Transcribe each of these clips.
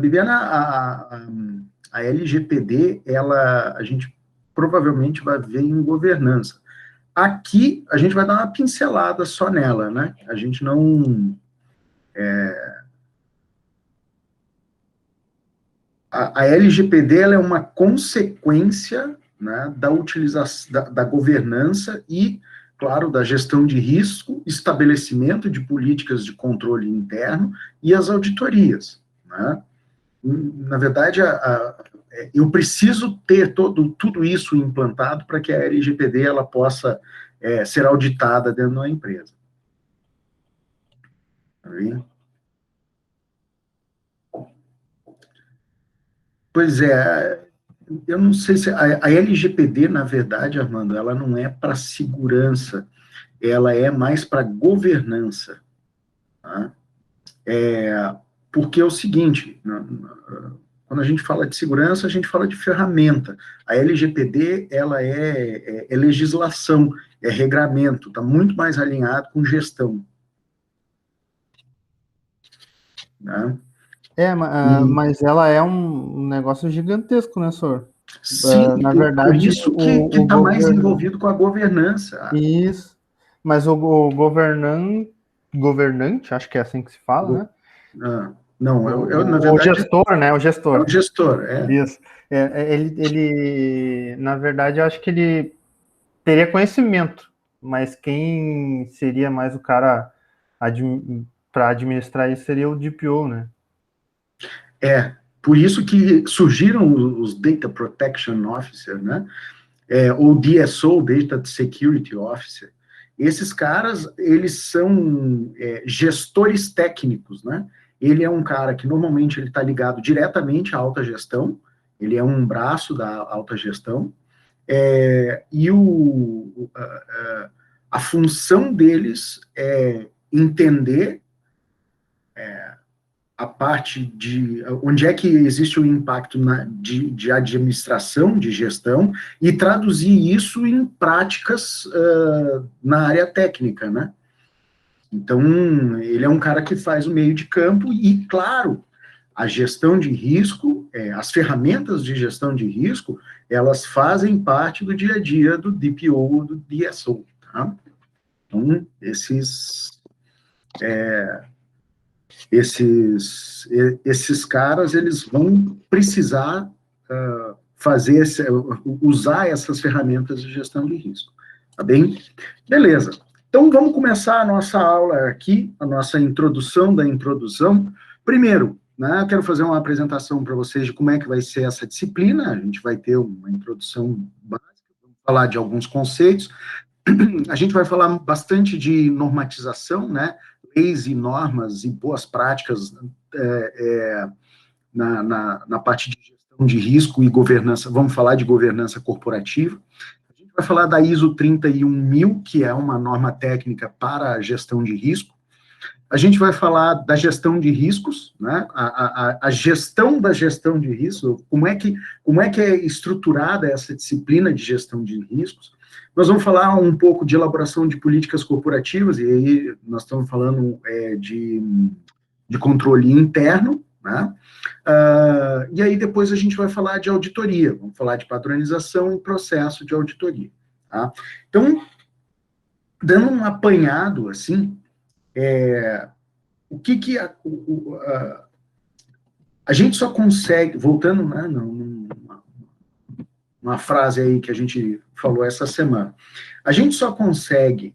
Bibiana, a LGPD, a gente provavelmente vai ver em governança. Aqui, a gente vai dar uma pincelada só nela, né? A gente não... A LGPD, ela é uma consequência, né, da utilização, da governança e, claro, da gestão de risco, estabelecimento de políticas de controle interno e as auditorias, né? Na verdade, eu preciso ter tudo isso implantado para que a LGPD ela possa ser auditada dentro da empresa. Tá bem? Pois é, eu não sei se a LGPD, na verdade, Armando, ela não é para segurança, ela é mais para governança, tá? Porque é o seguinte, quando a gente fala de segurança, a gente fala de ferramenta. A LGPD, ela é legislação, é regramento, está muito mais alinhado com gestão, né? Mas ela é um negócio gigantesco, né, senhor? Sim, Na por verdade, isso que está mais envolvido com a governança. Isso, mas o governante, acho que é assim que se fala, né? Não, na verdade... O gestor, né? O gestor. É o gestor, Isso. Na verdade, eu acho que ele teria conhecimento, mas quem seria mais o cara para administrar isso seria o DPO, né? Por isso que surgiram os Data Protection Officer, né? Ou DSO, Data Security Officer. Esses caras, eles são gestores técnicos, né? Ele é um cara que normalmente ele está ligado diretamente à alta gestão, ele é um braço da alta gestão, e a função deles é entender a parte de onde é que existe o impacto de administração, de gestão, e traduzir isso em práticas na área técnica, né? Então, ele é um cara que faz o meio de campo e, claro, a gestão de risco, as ferramentas de gestão de risco, elas fazem parte do dia a dia do DPO ou do DSO, tá? Então, esses caras, eles vão precisar usar essas ferramentas de gestão de risco, tá bem? Beleza. Então, vamos começar a nossa aula aqui, a nossa introdução da introdução. Primeiro, né, quero fazer uma apresentação para vocês de como é que vai ser essa disciplina. A gente vai ter uma introdução básica, vamos falar de alguns conceitos. A gente vai falar bastante de normatização, né, leis e normas e boas práticas na parte de gestão de risco e governança. Vamos falar de governança corporativa. A gente vai falar da ISO 31000, que é uma norma técnica para a gestão de risco. A gente vai falar da gestão de riscos, né? A gestão da gestão de riscos, como é que é estruturada essa disciplina de gestão de riscos. Nós vamos falar um pouco de elaboração de políticas corporativas, e aí nós estamos falando de controle interno, né? E aí depois a gente vai falar de auditoria, vamos falar de padronização e processo de auditoria, tá? Então, dando um apanhado, assim, o que a gente só consegue, voltando, né, uma frase aí que a gente falou essa semana, a gente só consegue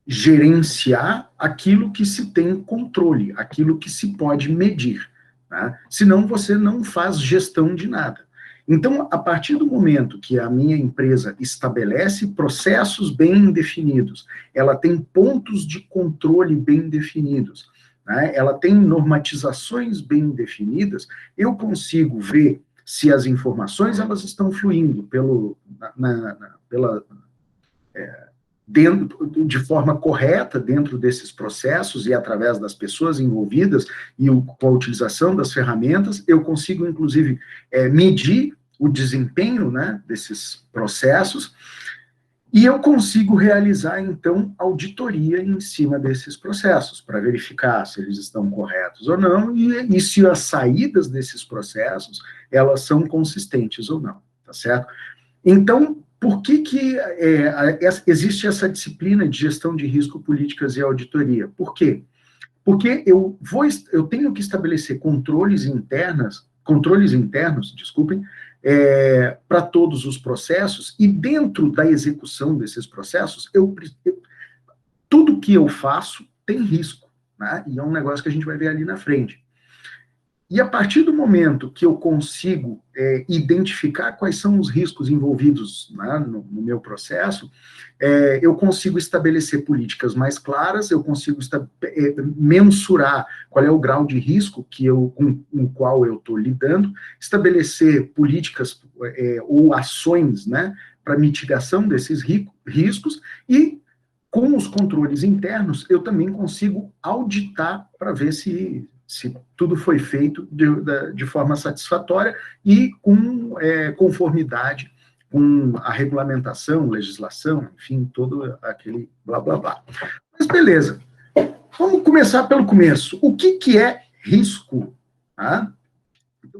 gerenciar aquilo que se tem controle, aquilo que se pode medir, né? Senão você não faz gestão de nada. Então, a partir do momento que a minha empresa estabelece processos bem definidos, ela tem pontos de controle bem definidos, né? Ela tem normatizações bem definidas, eu consigo ver se as informações elas estão fluindo de forma correta dentro desses processos e através das pessoas envolvidas e com a utilização das ferramentas, eu consigo, inclusive, medir o desempenho, né, desses processos E eu consigo realizar, então, auditoria em cima desses processos, para verificar se eles estão corretos ou não, e se as saídas desses processos, elas são consistentes ou não, tá certo? Então, por que existe essa disciplina de gestão de risco, políticas e auditoria? Por quê? Porque eu tenho que estabelecer controles internos, desculpem, para todos os processos, e dentro da execução desses processos, tudo que eu faço tem risco, né? E é um negócio que a gente vai ver ali na frente. E a partir do momento que eu consigo identificar quais são os riscos envolvidos, né, no meu processo, eu consigo estabelecer políticas mais claras, eu consigo mensurar qual é o grau de risco com o qual eu estou lidando, estabelecer políticas ou ações, né, para mitigação desses riscos, e com os controles internos, eu também consigo auditar para ver se tudo foi feito de forma satisfatória e com conformidade com a regulamentação, legislação, enfim, todo aquele blá, blá, blá. Mas beleza, vamos começar pelo começo. O que é risco? Tá?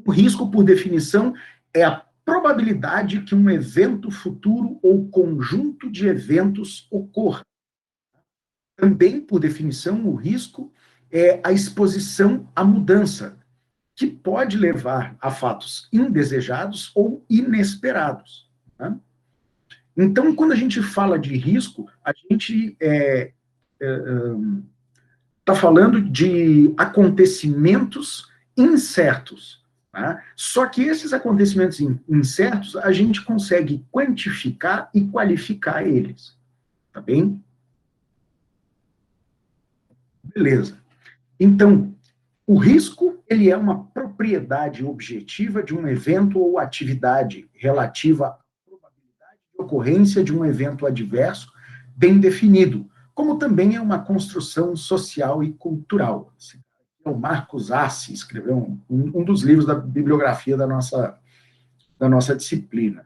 O risco, por definição, é a probabilidade que um evento futuro ou conjunto de eventos ocorra. Também, por definição, o risco é a exposição à mudança, que pode levar a fatos indesejados ou inesperados. Né? Então, quando a gente fala de risco, a gente está falando de acontecimentos incertos. Tá? Só que esses acontecimentos incertos, a gente consegue quantificar e qualificar eles. Tá bem? Beleza. Então, o risco, ele é uma propriedade objetiva de um evento ou atividade relativa à probabilidade de ocorrência de um evento adverso bem definido, como também é uma construção social e cultural. O Marcos Assi escreveu um dos livros da bibliografia da nossa disciplina.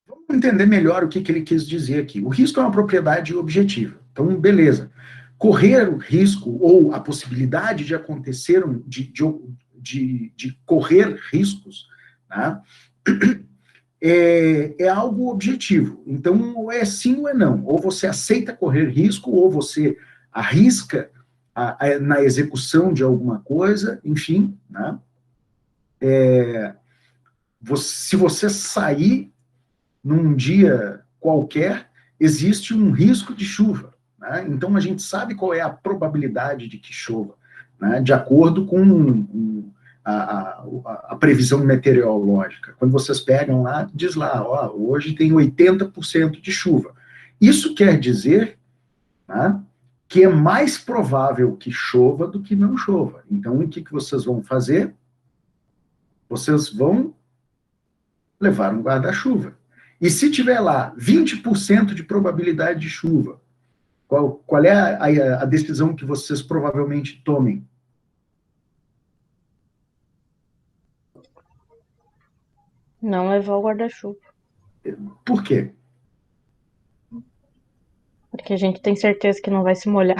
Vamos entender melhor o que ele quis dizer aqui. O risco é uma propriedade objetiva. Então, beleza. Correr o risco ou a possibilidade de acontecer, de correr riscos, né, é algo objetivo. Então, ou é sim ou é não. Ou você aceita correr risco, ou você arrisca na execução de alguma coisa, enfim. Né, se você sair num dia qualquer, existe um risco de chuva. Né? Então, a gente sabe qual é a probabilidade de que chova, né? De acordo com a previsão meteorológica. Quando vocês pegam lá, diz lá, ó, hoje tem 80% de chuva. Isso quer dizer, né, que é mais provável que chova do que não chova. Então, o que vocês vão fazer? Vocês vão levar um guarda-chuva. E se tiver lá 20% de probabilidade de chuva, qual é a decisão que vocês provavelmente tomem? Não levar o guarda-chuva. Por quê? Porque a gente tem certeza que não vai se molhar.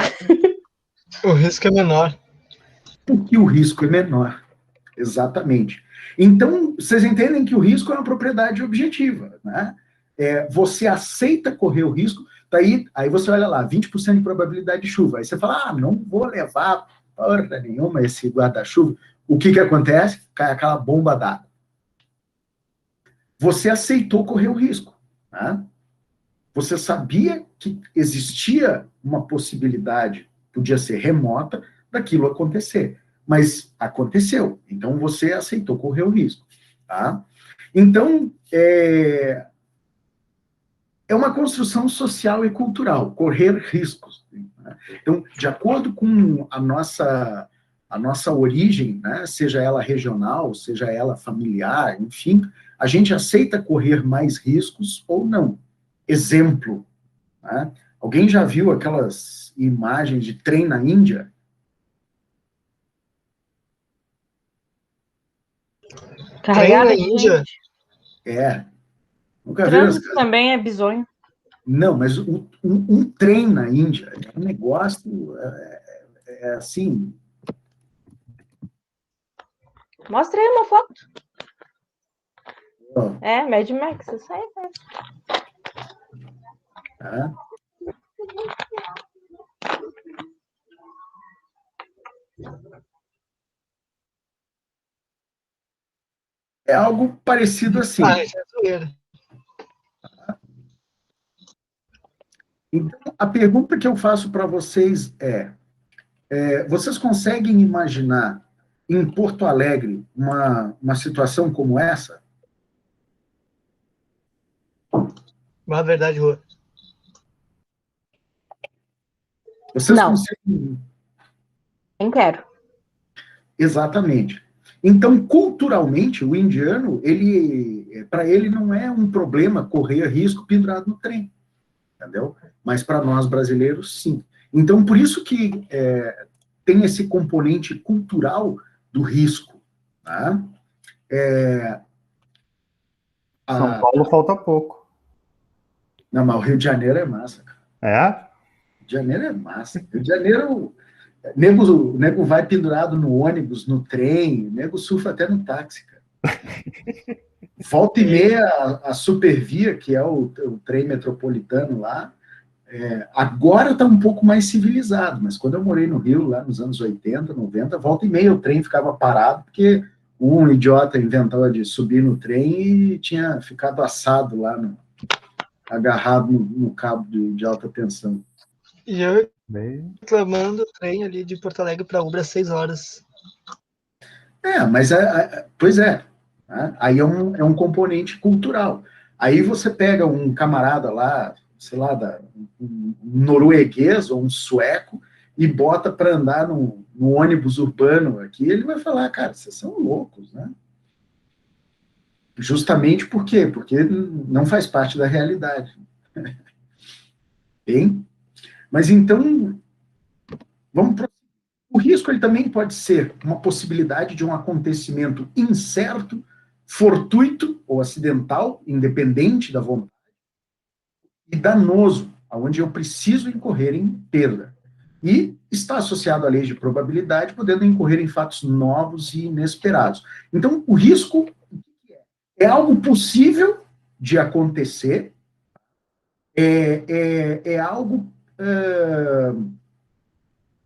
O risco é menor. Porque o risco é menor. Exatamente. Então, vocês entendem que o risco é uma propriedade objetiva, né? Você aceita correr o risco, aí você olha lá, 20% de probabilidade de chuva. Aí você fala, não vou levar porra nenhuma esse guarda-chuva. O que acontece? Cai aquela bomba d'água. Você aceitou correr o risco. Né? Você sabia que existia uma possibilidade, podia ser remota, daquilo acontecer. Mas aconteceu. Então, você aceitou correr o risco. Tá? Então, é uma construção social e cultural, correr riscos. Né? Então, de acordo com a nossa origem, né, seja ela regional, seja ela familiar, enfim, a gente aceita correr mais riscos ou não. Exemplo, né? Alguém já viu aquelas imagens de trem na Índia? Carregada Trem de na Índia? gente. Nunca viram as Trânsito também é bizonho. Não, mas um trem na Índia é um negócio assim. Mostra aí uma foto. Ó, É, Mad Max, isso aí. tá? É algo parecido assim. Isso é zoeira. Então, a pergunta que eu faço para vocês vocês conseguem imaginar em Porto Alegre uma situação como essa? Uma verdade, Rua. Vocês Não. conseguem? Nem quero. Exatamente. Então, culturalmente, o indiano, para ele não é um problema correr risco pendurado no trem, entendeu? Mas para nós brasileiros, sim. Então, por isso que tem esse componente cultural do risco. Tá? São Paulo falta pouco. Não, mas o Rio de Janeiro é massa, cara. É? Rio de Janeiro é massa. Rio de Janeiro, nego vai pendurado no ônibus, no trem, nego surfa até no táxi, cara. Volta e meia, a Supervia, que é o trem metropolitano lá, agora está um pouco mais civilizado, mas quando eu morei no Rio, lá nos anos 80, 90, volta e meia o trem ficava parado, porque um idiota inventou de subir no trem e tinha ficado assado lá, agarrado no cabo de alta tensão. E eu Bem... reclamando o trem ali de Porto Alegre para Ubra 6 horas. Mas, pois é, né? Aí é um componente cultural. Aí você pega um camarada lá, sei lá, um norueguês ou um sueco, e bota para andar no ônibus urbano aqui, ele vai falar, cara, vocês são loucos, né? Justamente por quê? Porque não faz parte da realidade. Bem? Mas então, vamos para o risco. Ele também pode ser uma possibilidade de um acontecimento incerto, fortuito ou acidental, independente da vontade, e danoso, onde eu preciso incorrer em perda. E está associado à lei de probabilidade, podendo incorrer em fatos novos e inesperados. Então, o risco é algo possível de acontecer, é algo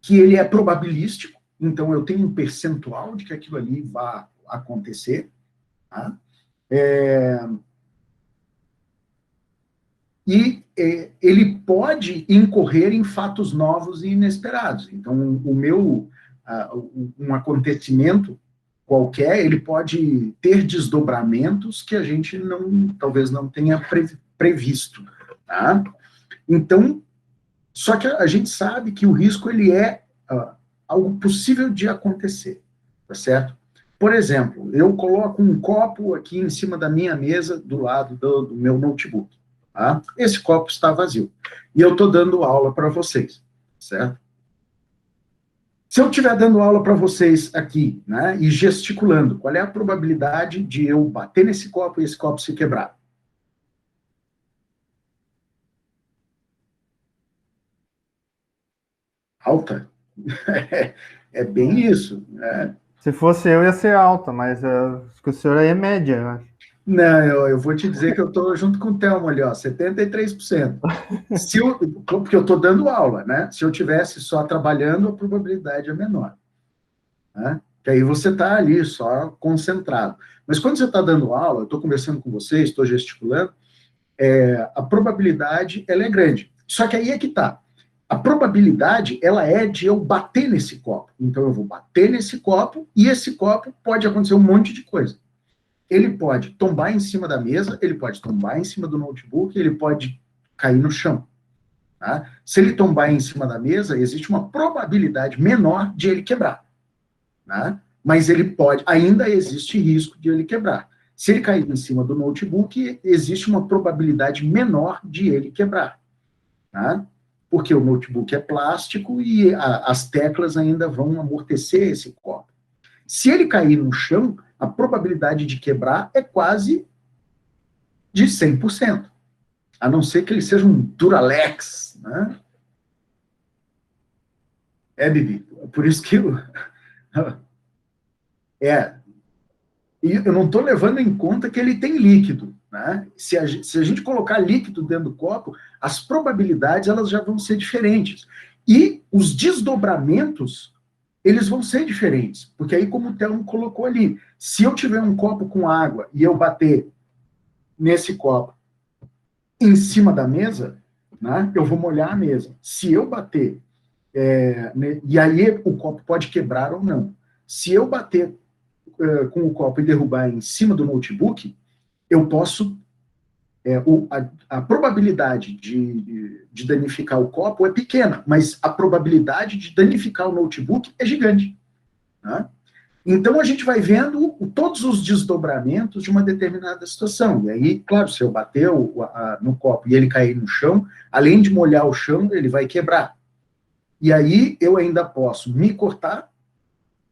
que ele é probabilístico, então eu tenho um percentual de que aquilo ali vai acontecer, tá? E ele pode incorrer em fatos novos e inesperados. Então, um acontecimento qualquer, ele pode ter desdobramentos que a gente talvez não tenha previsto, tá? Então, só que a gente sabe que o risco ele é algo possível de acontecer, tá certo? Por exemplo, eu coloco um copo aqui em cima da minha mesa, do lado do meu notebook. Tá? Esse copo está vazio. E eu estou dando aula para vocês, certo? Se eu estiver dando aula para vocês aqui, né, e gesticulando, qual é a probabilidade de eu bater nesse copo e esse copo se quebrar? Alta? É bem isso. Né? Se fosse eu, ia ser alta, mas acho que o senhor aí é média, eu acho. Não, eu vou te dizer que eu estou junto com o Thelmo ali, ó, 73%. Porque eu estou dando aula, né? Se eu tivesse só trabalhando, a probabilidade é menor. Né? Que aí você está ali só concentrado. Mas quando você está dando aula, eu estou conversando com vocês, estou gesticulando, a probabilidade ela é grande. Só que aí é que está. A probabilidade ela é de eu bater nesse copo. Então eu vou bater nesse copo e esse copo pode acontecer um monte de coisa. Ele pode tombar em cima da mesa, ele pode tombar em cima do notebook, ele pode cair no chão. Tá? Se ele tombar em cima da mesa, existe uma probabilidade menor de ele quebrar. Tá? Mas ele pode, ainda existe risco de ele quebrar. Se ele cair em cima do notebook, existe uma probabilidade menor de ele quebrar. Tá? Porque o notebook é plástico e as teclas ainda vão amortecer esse copo. Se ele cair no chão, a probabilidade de quebrar é quase de 100%. A não ser que ele seja um Duralex, né? Bibi. Por isso que e eu não estou levando em conta que ele tem líquido, né? Se a gente colocar líquido dentro do copo, as probabilidades elas já vão ser diferentes. E os desdobramentos, eles vão ser diferentes. Porque aí, como o Thelmo colocou ali, se eu tiver um copo com água e eu bater nesse copo em cima da mesa, né, eu vou molhar a mesa. Se eu bater, e aí o copo pode quebrar ou não. Se eu bater com o copo e derrubar em cima do notebook, eu posso... a probabilidade de danificar o copo é pequena, mas a probabilidade de danificar o notebook é gigante. Né? Então, a gente vai vendo todos os desdobramentos de uma determinada situação. E aí, claro, se eu bater no copo e ele cair no chão, além de molhar o chão, ele vai quebrar. E aí, eu ainda posso me cortar,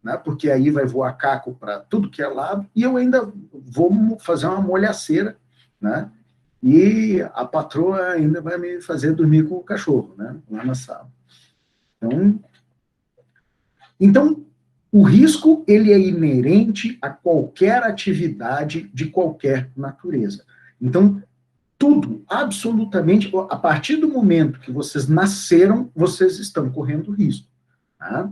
né, porque aí vai voar caco para tudo que é lado, e eu ainda vou fazer uma molhaceira, né, e a patroa ainda vai me fazer dormir com o cachorro, né, lá na sala. Então, o risco, ele é inerente a qualquer atividade de qualquer natureza. Então, tudo, absolutamente, a partir do momento que vocês nasceram, vocês estão correndo risco. Tá?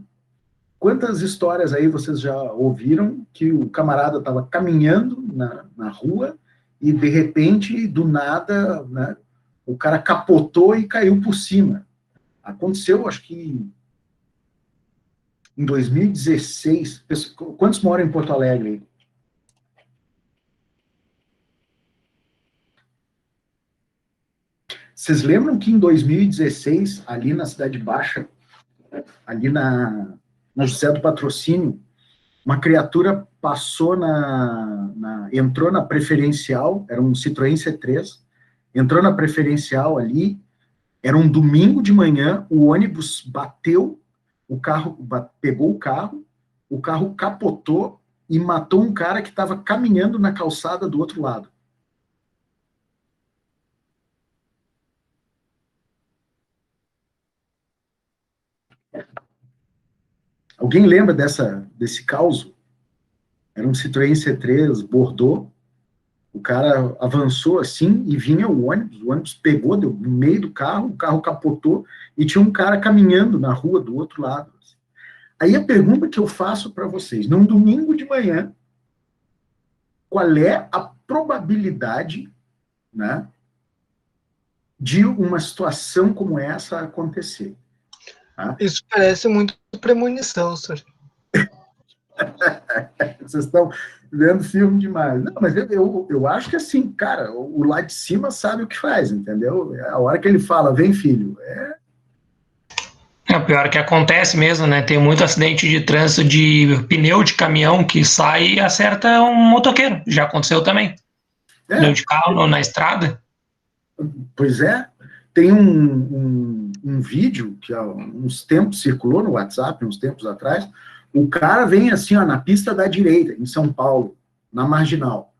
Quantas histórias aí vocês já ouviram que o camarada estava caminhando na rua e, de repente, do nada, né, o cara capotou e caiu por cima. Aconteceu, acho que em 2016, quantos moram em Porto Alegre? Vocês lembram que em 2016, ali na Cidade Baixa, ali na José do Patrocínio, uma criatura passou entrou na preferencial, era um Citroën C3, entrou na preferencial ali, era um domingo de manhã, o ônibus bateu, o carro pegou o carro capotou e matou um cara que estava caminhando na calçada do outro lado. Alguém lembra desse caos? Era um Citroën C3 Bordeaux. O cara avançou assim e vinha o ônibus pegou, deu no meio do carro, o carro capotou e tinha um cara caminhando na rua do outro lado. Aí a pergunta que eu faço para vocês, num domingo de manhã, qual é a probabilidade, né, de uma situação como essa acontecer? Tá? Isso parece muito premonição, senhor. Vocês estão vendo filme demais. Não, mas eu acho que assim, cara, o lá de cima sabe o que faz, entendeu? A hora que ele fala, vem filho, É o pior que acontece mesmo, né? Tem muito acidente de trânsito de pneu de caminhão que sai e acerta um motoqueiro. Já aconteceu também. Pneu de carro na estrada. Pois é. Tem um vídeo que há uns tempos circulou no WhatsApp, uns tempos atrás. O cara vem assim, ó, na pista da direita, em São Paulo, na Marginal.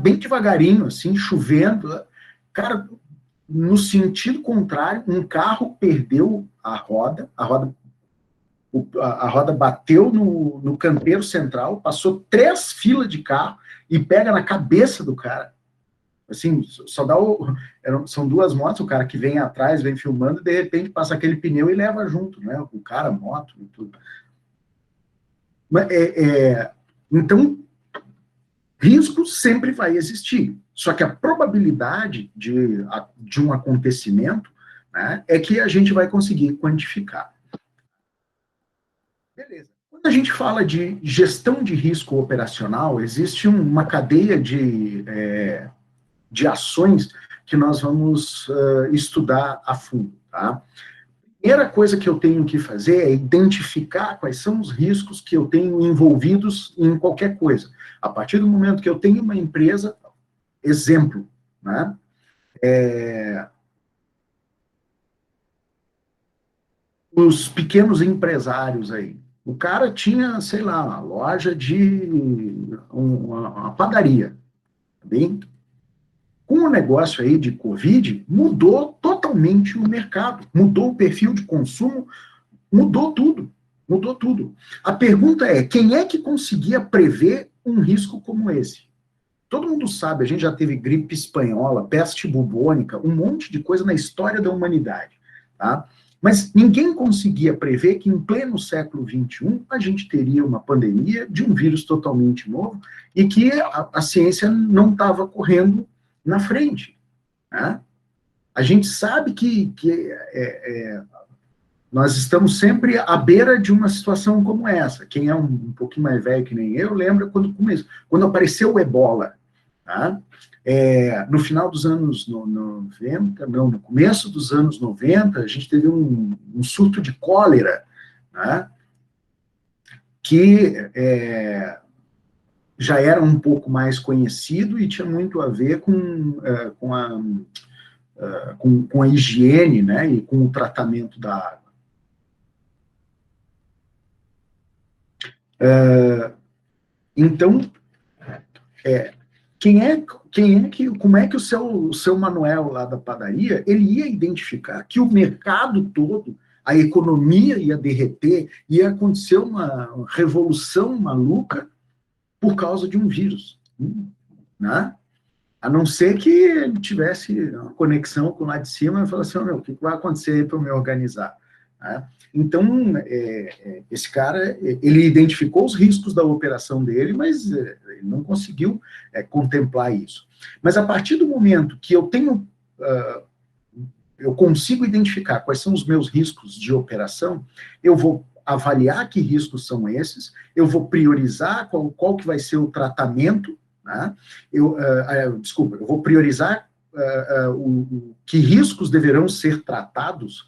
Bem devagarinho, assim, chovendo. Cara, no sentido contrário, um carro perdeu a roda bateu no canteiro central, passou 3 filas de carro e pega na cabeça do cara. Assim, só dá são 2 motos, o cara que vem atrás, vem filmando, e de repente passa aquele pneu e leva junto, né? O cara, a moto e tudo. Então, risco sempre vai existir. Só que a probabilidade de um acontecimento, né, é que a gente vai conseguir quantificar. Beleza. Quando a gente fala de gestão de risco operacional, existe uma cadeia de ações que nós vamos estudar a fundo. Tá? A primeira coisa que eu tenho que fazer é identificar quais são os riscos que eu tenho envolvidos em qualquer coisa. A partir do momento que eu tenho uma empresa, exemplo, né? Os pequenos empresários aí. O cara tinha, sei lá, uma loja de uma padaria, bem? Com o negócio aí de Covid, mudou totalmente o mercado, mudou o perfil de consumo, mudou tudo. Mudou tudo. A pergunta é, quem é que conseguia prever um risco como esse? Todo mundo sabe, a gente já teve gripe espanhola, peste bubônica, um monte de coisa na história da humanidade, tá? Mas ninguém conseguia prever que em pleno século XXI a gente teria uma pandemia de um vírus totalmente novo e que a ciência não estava correndo na frente, né? A gente sabe que nós estamos sempre à beira de uma situação como essa. Quem é um pouquinho mais velho que nem eu, lembra quando apareceu o Ebola, tá? No final dos anos 90, não, no começo dos anos 90, a gente teve um surto de cólera, né? Que já era um pouco mais conhecido e tinha muito a ver com a higiene, né, e com o tratamento da água. Então, como é que o seu Manuel lá da padaria, ele ia identificar que o mercado todo, a economia ia derreter, ia acontecer uma revolução maluca por causa de um vírus, né? A não ser que ele tivesse uma conexão com lá de cima e falasse assim, o que vai acontecer aí para eu me organizar? Né? Então, esse cara, ele identificou os riscos da operação dele, mas ele não conseguiu contemplar isso. Mas a partir do momento que eu consigo identificar quais são os meus riscos de operação, eu vou avaliar que riscos são esses, eu vou priorizar qual que vai ser o tratamento, né? Eu vou priorizar que riscos deverão ser tratados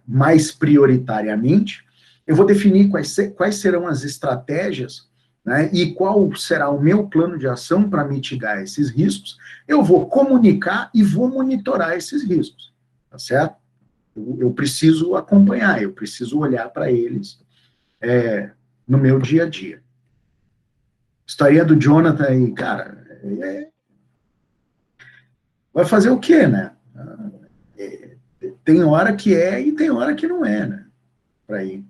mais prioritariamente, eu vou definir quais serão as estratégias, né, e qual será o meu plano de ação para mitigar esses riscos, eu vou comunicar e vou monitorar esses riscos, tá certo? Eu preciso acompanhar, eu preciso olhar para eles no meu dia a dia. História do Jonathan aí, cara, vai fazer o quê, né? Tem hora que e tem hora que não né? Para ir.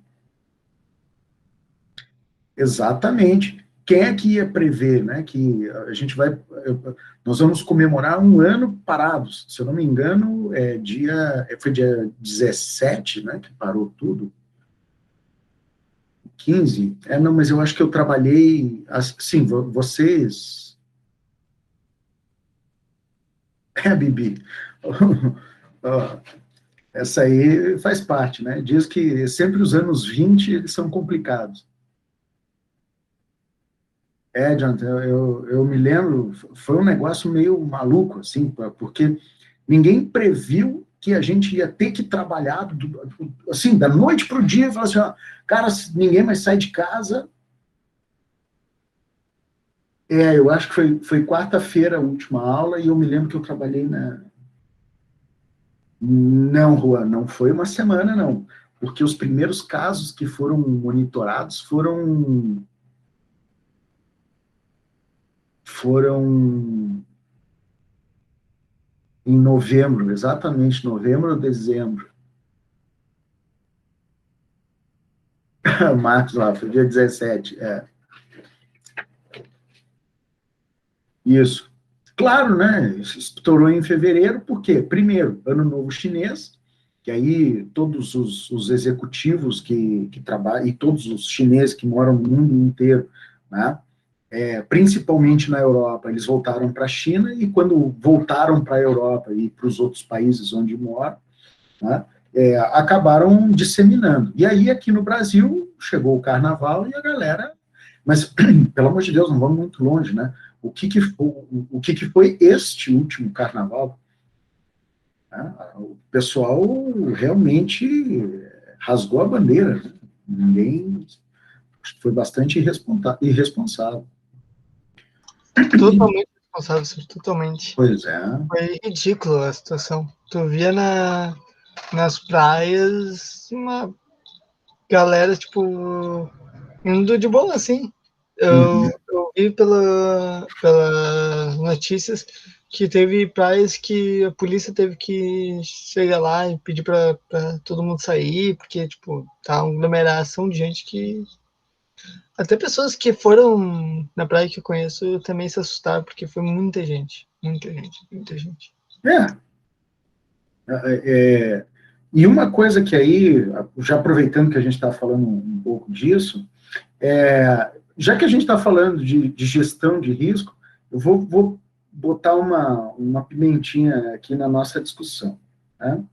Exatamente. Quem é que ia prever, né? Que a gente nós vamos comemorar um ano parados. Se eu não me engano, foi dia 17, né? Que parou tudo. 15. Não, mas eu acho que eu trabalhei. Sim, vocês. Bibi. Essa aí faz parte, né? Diz que sempre os anos 20 eles são complicados. Jonathan, eu me lembro, foi um negócio meio maluco, assim, porque ninguém previu que a gente ia ter que trabalhar, assim, da noite para o dia, e falar assim, ó, cara, ninguém mais sai de casa. Eu acho que foi quarta-feira a última aula, e eu me lembro que eu trabalhei Não, Juan, não foi uma semana, não. Porque os primeiros casos que foram monitorados foram em novembro, exatamente, novembro ou dezembro. Marcos lá, foi dia 17, Isso. Claro, né? Estourou em fevereiro, por quê? Primeiro, Ano Novo Chinês, que aí todos os executivos que trabalham, e todos os chineses que moram no mundo inteiro, né? Principalmente na Europa, eles voltaram para a China, e quando voltaram para a Europa e para os outros países onde moram, né, acabaram disseminando. E aí, aqui no Brasil, chegou o Carnaval e a galera... Mas, pelo amor de Deus, não vamos muito longe, né? O que foi este último Carnaval? Né? O pessoal realmente rasgou a bandeira. Né? Ninguém... Acho que foi bastante irresponsável. Totalmente responsável, senhor, totalmente. Pois é. Foi ridículo a situação. Tu via nas praias uma galera, tipo, indo de boa, assim. Eu vi pelas notícias que teve praias que a polícia teve que chegar lá e pedir para todo mundo sair, porque, tipo, tá uma aglomeração de gente que... Até pessoas que foram na praia que eu conheço também se assustaram, porque foi muita gente, muita gente, muita gente. E uma coisa que aí, já aproveitando que a gente está falando um pouco disso, já que a gente está falando de gestão de risco, eu vou botar uma pimentinha aqui na nossa discussão. Né?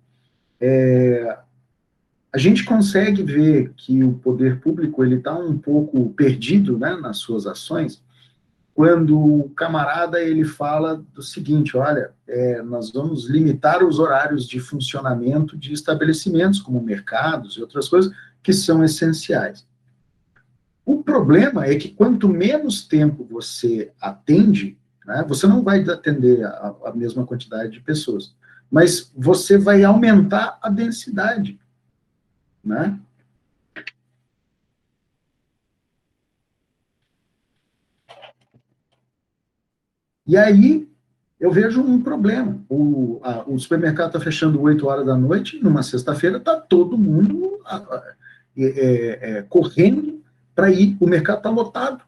A gente consegue ver que o poder público ele está um pouco perdido, né, nas suas ações, quando o camarada ele fala do seguinte: olha, nós vamos limitar os horários de funcionamento de estabelecimentos, como mercados e outras coisas, que são essenciais. O problema é que quanto menos tempo você atende, né, você não vai atender a mesma quantidade de pessoas, mas você vai aumentar a densidade, né? E aí eu vejo um problema. O supermercado está fechando 8 horas da noite, numa sexta-feira está todo mundo correndo para ir, o mercado está lotado.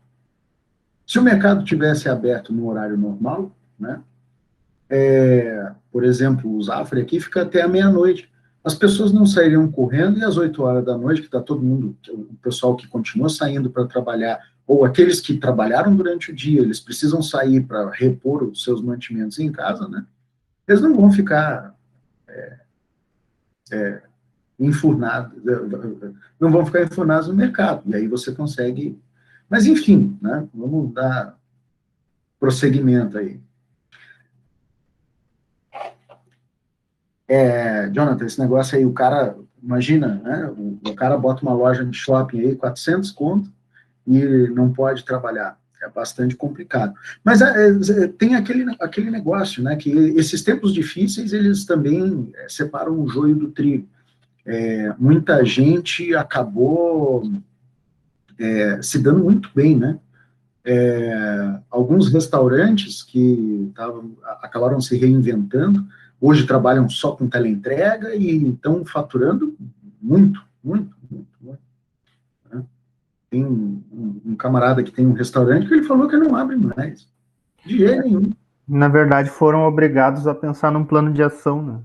Se o mercado tivesse aberto no horário normal, né, por exemplo, o Zafra aqui fica até a meia-noite, as pessoas não sairiam correndo, e às 8 horas da noite, que está todo mundo, o pessoal que continua saindo para trabalhar, ou aqueles que trabalharam durante o dia, eles precisam sair para repor os seus mantimentos em casa, né, eles não vão ficar enfurnados, não vão ficar enfurnados no mercado, e aí você consegue... Mas, enfim, né, vamos dar prosseguimento aí. Jonathan, esse negócio aí, o cara, imagina, né, o cara bota uma loja de shopping aí, 400 conto, e não pode trabalhar. É bastante complicado. Mas tem aquele negócio, né, que esses tempos difíceis, eles também separam o joio do trigo. Muita gente acabou se dando muito bem, né? Alguns restaurantes que acabaram se reinventando, hoje trabalham só com teleentrega e estão faturando muito, muito, muito, muito. Né? Tem um camarada que tem um restaurante que ele falou que não abre mais, de jeito nenhum. Na verdade, foram obrigados a pensar num plano de ação, né?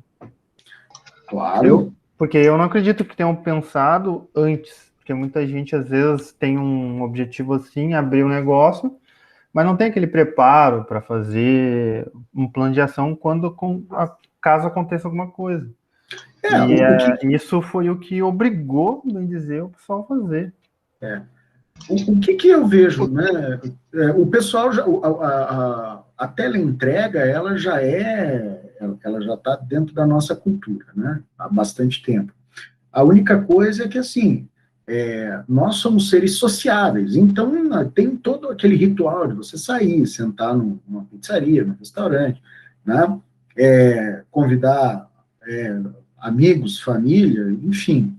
Claro. Porque eu não acredito que tenham pensado antes, porque muita gente, às vezes, tem um objetivo assim, abrir um negócio, mas não tem aquele preparo para fazer um plano de ação caso aconteça alguma coisa. Isso foi o que obrigou, bem dizer, o pessoal a fazer. O que eu vejo, né? O pessoal, a teleentrega, ela já está dentro da nossa cultura, né? Há bastante tempo. A única coisa é que, assim, nós somos seres sociáveis, então tem todo aquele ritual de você sair, sentar numa pizzaria, num restaurante, né? Convidar amigos, família, enfim.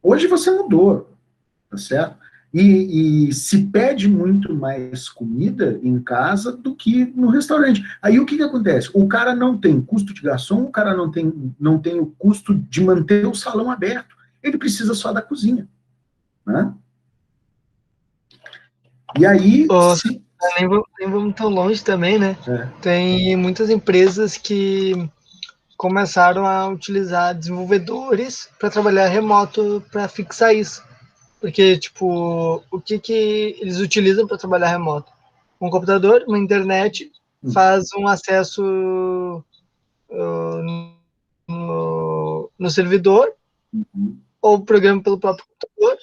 Hoje você mudou, tá certo? E se pede muito mais comida em casa do que no restaurante. Aí o que acontece? O cara não tem custo de garçom, o cara não tem o custo de manter o salão aberto. Ele precisa só da cozinha. Né? E aí... Nem vamos tão longe também, né? Tem muitas empresas que começaram a utilizar desenvolvedores para trabalhar remoto para fixar isso. Porque, tipo, o que eles utilizam para trabalhar remoto? Um computador, uma internet, faz um acesso no servidor, ou programa pelo próprio computador,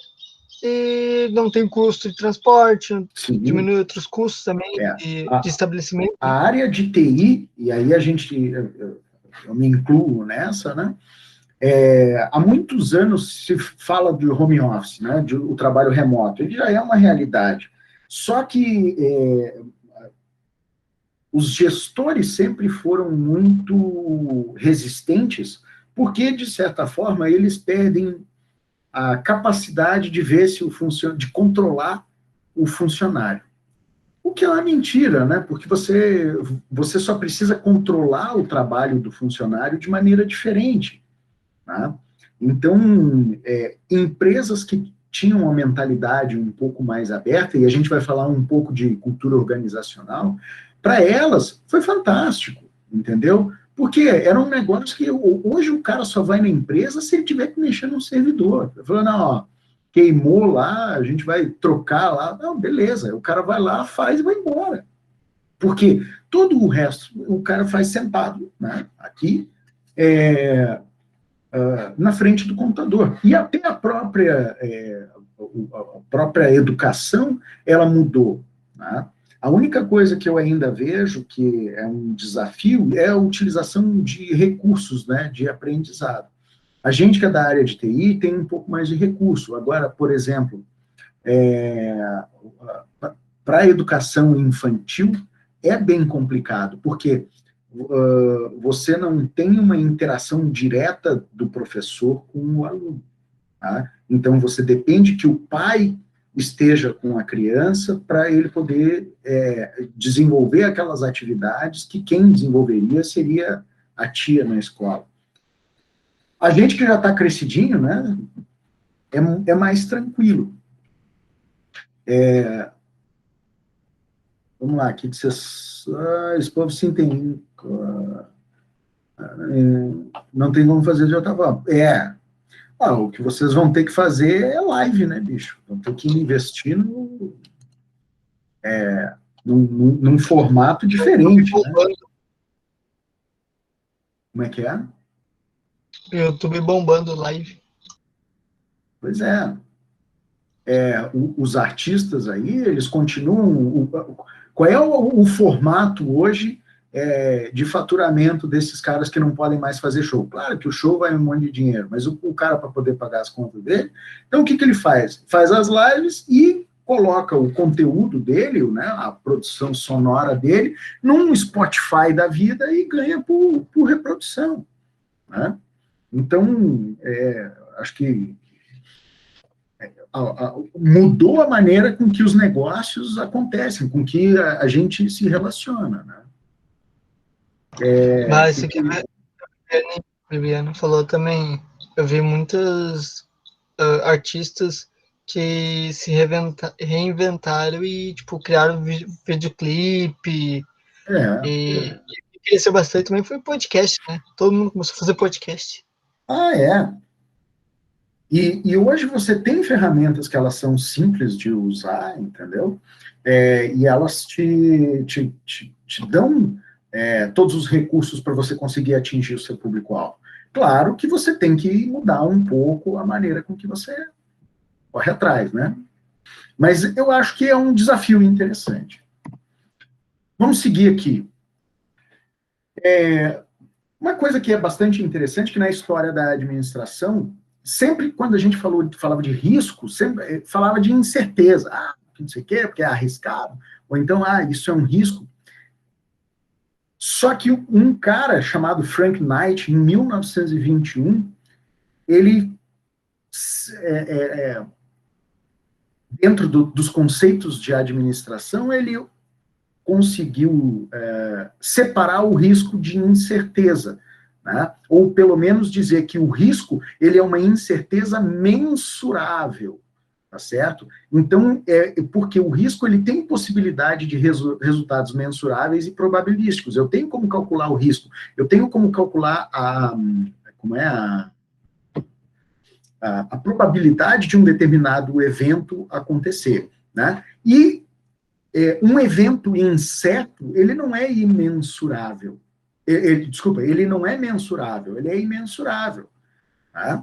e não tem custo de transporte, diminui outros custos também de estabelecimento. A área de TI, e aí eu me incluo nessa, né? Há muitos anos se fala de home office, né, o trabalho remoto, ele já é uma realidade. Só que os gestores sempre foram muito resistentes, porque, de certa forma, eles perdem a capacidade de ver se de controlar o funcionário. O que é uma mentira, né? Porque você só precisa controlar o trabalho do funcionário de maneira diferente. Tá? Então, empresas que tinham uma mentalidade um pouco mais aberta, e a gente vai falar um pouco de cultura organizacional, para elas foi fantástico, entendeu? Porque era um negócio que hoje o cara só vai na empresa se ele tiver que mexer no servidor. Falando, não, ó, queimou lá, a gente vai trocar lá. Não, beleza, o cara vai lá, faz e vai embora. Porque todo o resto o cara faz sentado, né, aqui, na frente do computador. E até a própria educação, ela mudou. Né? A única coisa que eu ainda vejo que é um desafio é a utilização de recursos, né, de aprendizado. A gente que é da área de TI tem um pouco mais de recurso. Agora, por exemplo, para a educação infantil é bem complicado, porque você não tem uma interação direta do professor com o aluno. Tá? Então, você depende que o pai esteja com a criança para ele poder desenvolver aquelas atividades que quem desenvolveria seria a tia na escola. A gente que já está crescidinho, né, é mais tranquilo. Vamos lá, aqui que vocês... esse povo se entende. Não tem como fazer de outra forma. O que vocês vão ter que fazer é live, né, bicho? Vão ter que investir num formato diferente, né? Como é que é? YouTube bombando live. Pois é. Os artistas aí, eles continuam... Qual é o formato hoje de faturamento desses caras que não podem mais fazer show? Claro que o show vai um monte de dinheiro, mas o cara, para poder pagar as contas dele... Então, o que ele faz? Faz as lives e coloca o conteúdo dele, né, a produção sonora dele, num Spotify da vida e ganha por reprodução. Né? Então, acho que mudou a maneira com que os negócios acontecem, com que a gente se relaciona, né? Mas isso que a Viviane falou também, eu vi muitos artistas que se reinventaram e, tipo, criaram videoclipe, e cresceu bastante também, foi podcast, né? Todo mundo começou a fazer podcast. E hoje você tem ferramentas que elas são simples de usar, entendeu? E elas te dão todos os recursos para você conseguir atingir o seu público-alvo. Claro que você tem que mudar um pouco a maneira com que você corre atrás, né? Mas eu acho que é um desafio interessante. Vamos seguir aqui. Uma coisa que é bastante interessante, que na história da administração, sempre quando a gente falava de risco, sempre falava de incerteza. Não sei o quê, porque é arriscado. Ou então, isso é um risco. Só que um cara chamado Frank Knight, em 1921, ele, dentro dos conceitos de administração, ele conseguiu separar o risco de incerteza, né? Ou pelo menos dizer que o risco ele é uma incerteza mensurável, tá certo? Então, porque o risco ele tem possibilidade de resultados mensuráveis e probabilísticos. Eu tenho como calcular o risco, eu tenho como calcular a probabilidade de um determinado evento acontecer, né? E um evento incerto, ele não é imensurável. Ele não é mensurável, ele é imensurável. Tá?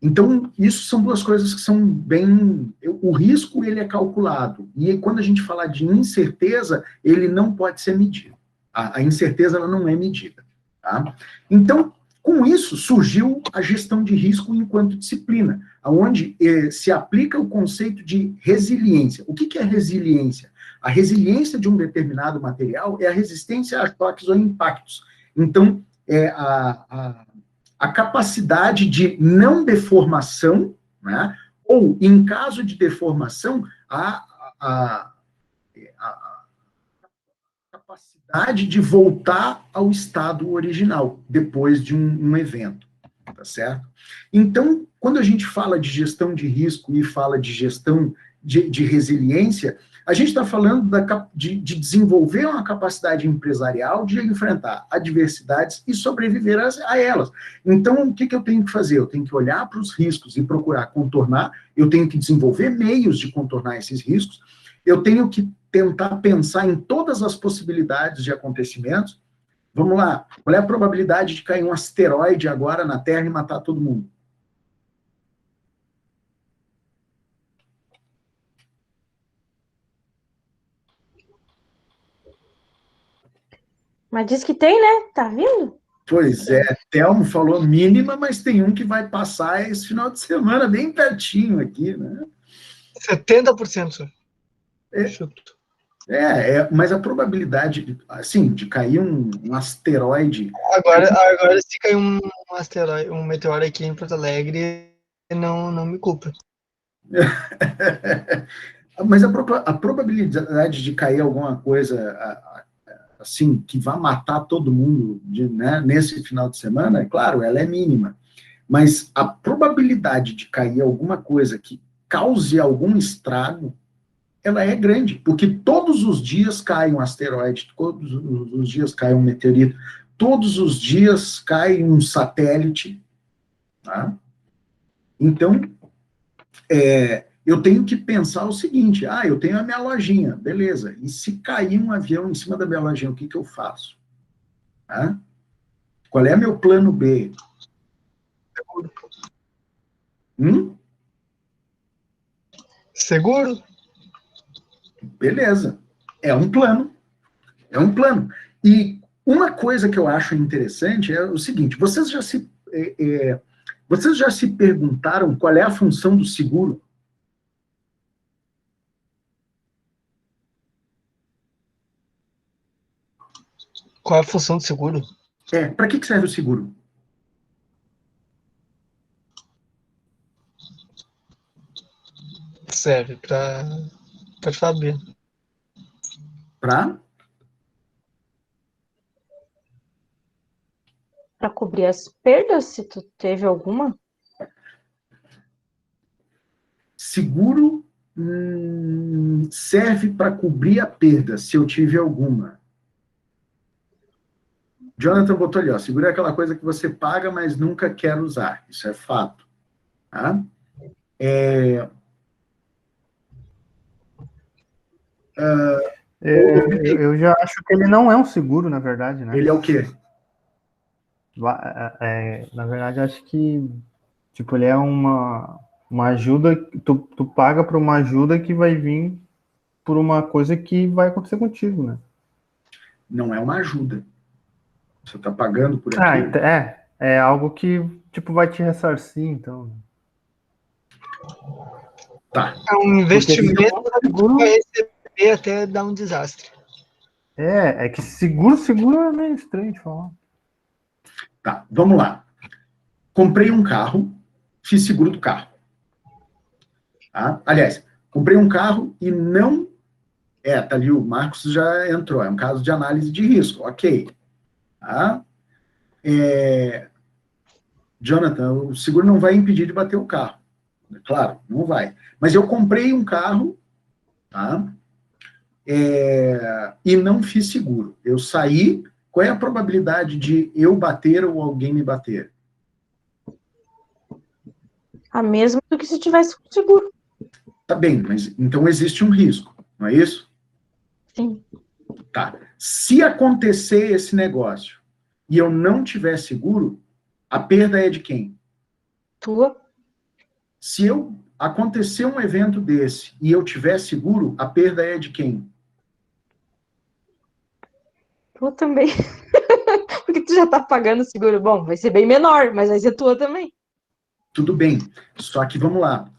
Então, isso são duas coisas que são bem... O risco, ele é calculado. E quando a gente fala de incerteza, ele não pode ser medido. A incerteza, ela não é medida. Tá? Então, com isso, surgiu a gestão de risco enquanto disciplina, onde se aplica o conceito de resiliência. O que é resiliência? A resiliência de um determinado material é a resistência a choques ou impactos. Então, a capacidade de não deformação, né, ou, em caso de deformação, a a capacidade de voltar ao estado original, depois de um evento, tá certo? Então, quando a gente fala de gestão de risco e fala de gestão de resiliência, a gente está falando de desenvolver uma capacidade empresarial de enfrentar adversidades e sobreviver a elas. Então, o que eu tenho que fazer? Eu tenho que olhar para os riscos e procurar contornar, eu tenho que desenvolver meios de contornar esses riscos, eu tenho que tentar pensar em todas as possibilidades de acontecimentos. Vamos lá, qual é a probabilidade de cair um asteroide agora na Terra e matar todo mundo? Mas diz que tem, né? Tá vindo? Pois é, Telmo falou mínima, mas tem um que vai passar esse final de semana, bem pertinho aqui, né? 70%, senhor. Chuto. Mas a probabilidade, assim, de cair um asteroide... Agora, se cair um asteroide, um meteoro aqui em Porto Alegre, não me culpa. Mas a probabilidade de cair alguma coisa, assim, que vá matar todo mundo, né, nesse final de semana, é claro, ela é mínima. Mas a probabilidade de cair alguma coisa que cause algum estrago, ela é grande, porque todos os dias cai um asteroide, todos os dias cai um meteorito, todos os dias cai um satélite, tá? Então, eu tenho que pensar o seguinte, eu tenho a minha lojinha, beleza, e se cair um avião em cima da minha lojinha, o que eu faço? Tá? Qual é meu plano B? Seguro? Beleza, é um plano. E uma coisa que eu acho interessante é o seguinte, vocês já se perguntaram qual é a função do seguro? Qual é a função do seguro? Para que serve o seguro? Serve para... Pode falar, Bia. Para cobrir as perdas, se tu teve alguma? Seguro serve para cobrir a perda, se eu tive alguma. Jonathan botou ali, seguro é aquela coisa que você paga, mas nunca quer usar. Isso é fato. Tá? Eu já acho que ele não é um seguro, na verdade, né? Ele é o quê? Na verdade, acho que tipo, ele é uma ajuda, tu paga por uma ajuda que vai vir por uma coisa que vai acontecer contigo, né? Não é uma ajuda. Você está pagando por aquilo. É algo que tipo, vai te ressarcir, então. Tá. É um investimento que vai receber até dar um desastre. É que seguro é meio estranho de falar. Tá, vamos lá. Comprei um carro, fiz seguro do carro. Tá? Aliás, comprei um carro e não... tá ali, o Marcos já entrou, é um caso de análise de risco, ok. Tá? Jonathan, o seguro não vai impedir de bater o carro. Claro, não vai. Mas eu comprei um carro, tá? E não fiz seguro. Eu saí, qual é a probabilidade de eu bater ou alguém me bater? A mesma do que se tivesse com seguro. Tá bem, mas então existe um risco, não é isso? Sim. Tá. Se acontecer esse negócio e eu não tiver seguro, a perda é de quem? Tua. Se acontecer um evento desse e eu tiver seguro, a perda é de quem? Tua também. Porque tu já tá pagando seguro. Bom, vai ser bem menor, mas vai ser tua também. Tudo bem. Só que vamos lá.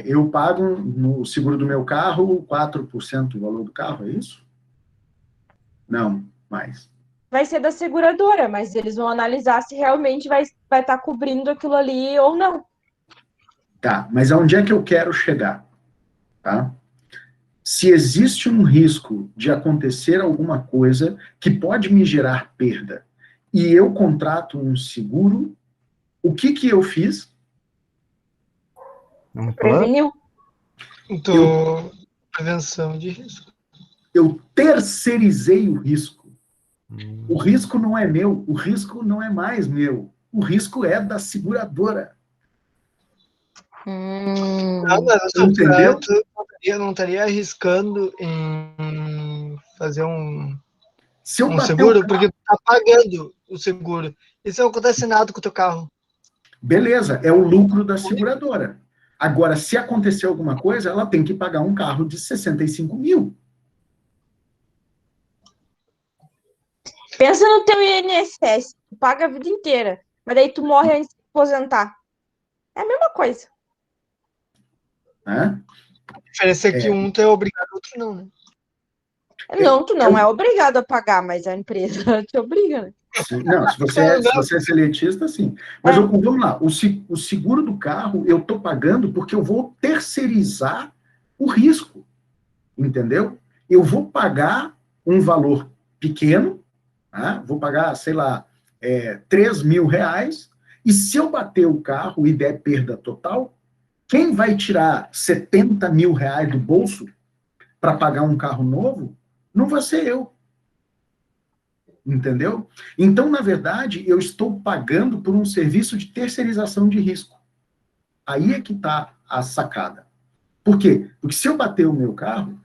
Eu pago no seguro do meu carro 4% do valor do carro, é isso? Não, mais. Vai ser da seguradora, mas eles vão analisar se realmente vai estar cobrindo aquilo ali ou não. Tá, mas aonde é que eu quero chegar? Tá? Se existe um risco de acontecer alguma coisa que pode me gerar perda, e eu contrato um seguro, o que eu fiz? Preveniu. Então, prevenção de risco. Eu terceirizei o risco. O risco não é meu, o risco não é mais meu. O risco é da seguradora. Mas entendeu? Tu não estaria arriscando em fazer um seguro, porque tu tá pagando o seguro. E se não acontece nada com o teu carro? Beleza, é o lucro da seguradora. Agora, se acontecer alguma coisa, ela tem que pagar um carro de 65 mil. Pensa no teu INSS, tu paga a vida inteira, mas daí tu morre antes de aposentar. É a mesma coisa. Né? A diferença é que um tu é obrigado, outro não, né? Não, tu não é obrigado a pagar, mas a empresa te obriga, né? Não, se você é seletista, sim. Mas vamos lá, o seguro do carro eu estou pagando porque eu vou terceirizar o risco, entendeu? Eu vou pagar um valor pequeno, tá? Vou pagar, sei lá, 3 mil reais, e se eu bater o carro e der perda total, quem vai tirar 70 mil reais do bolso para pagar um carro novo não vai ser eu. Entendeu? Então, na verdade, eu estou pagando por um serviço de terceirização de risco. Aí é que está a sacada. Por quê? Porque se eu bater o meu carro,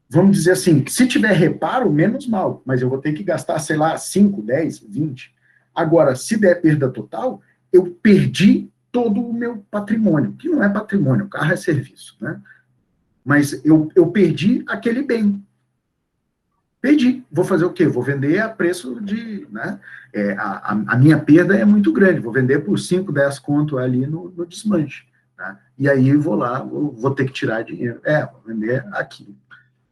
vamos dizer assim, se tiver reparo, menos mal, mas eu vou ter que gastar, sei lá, 5, 10, 20. Agora, se der perda total, eu perdi todo o meu patrimônio, que não é patrimônio, o carro é serviço, né? Mas eu perdi aquele bem. Perdi. Vou fazer o quê? Vou vender a preço de... Né? A minha perda é muito grande. Vou vender por 5, 10 conto ali no desmanche. Tá? E aí vou lá, vou ter que tirar dinheiro. Vou vender aqui.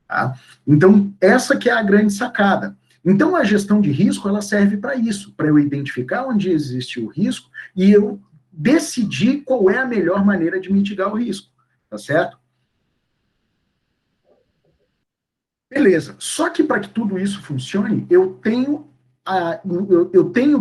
Tá? Então, essa que é a grande sacada. Então, a gestão de risco, ela serve para isso, para eu identificar onde existe o risco e eu decidir qual é a melhor maneira de mitigar o risco. Tá certo? Beleza. Só que para que tudo isso funcione, eu tenho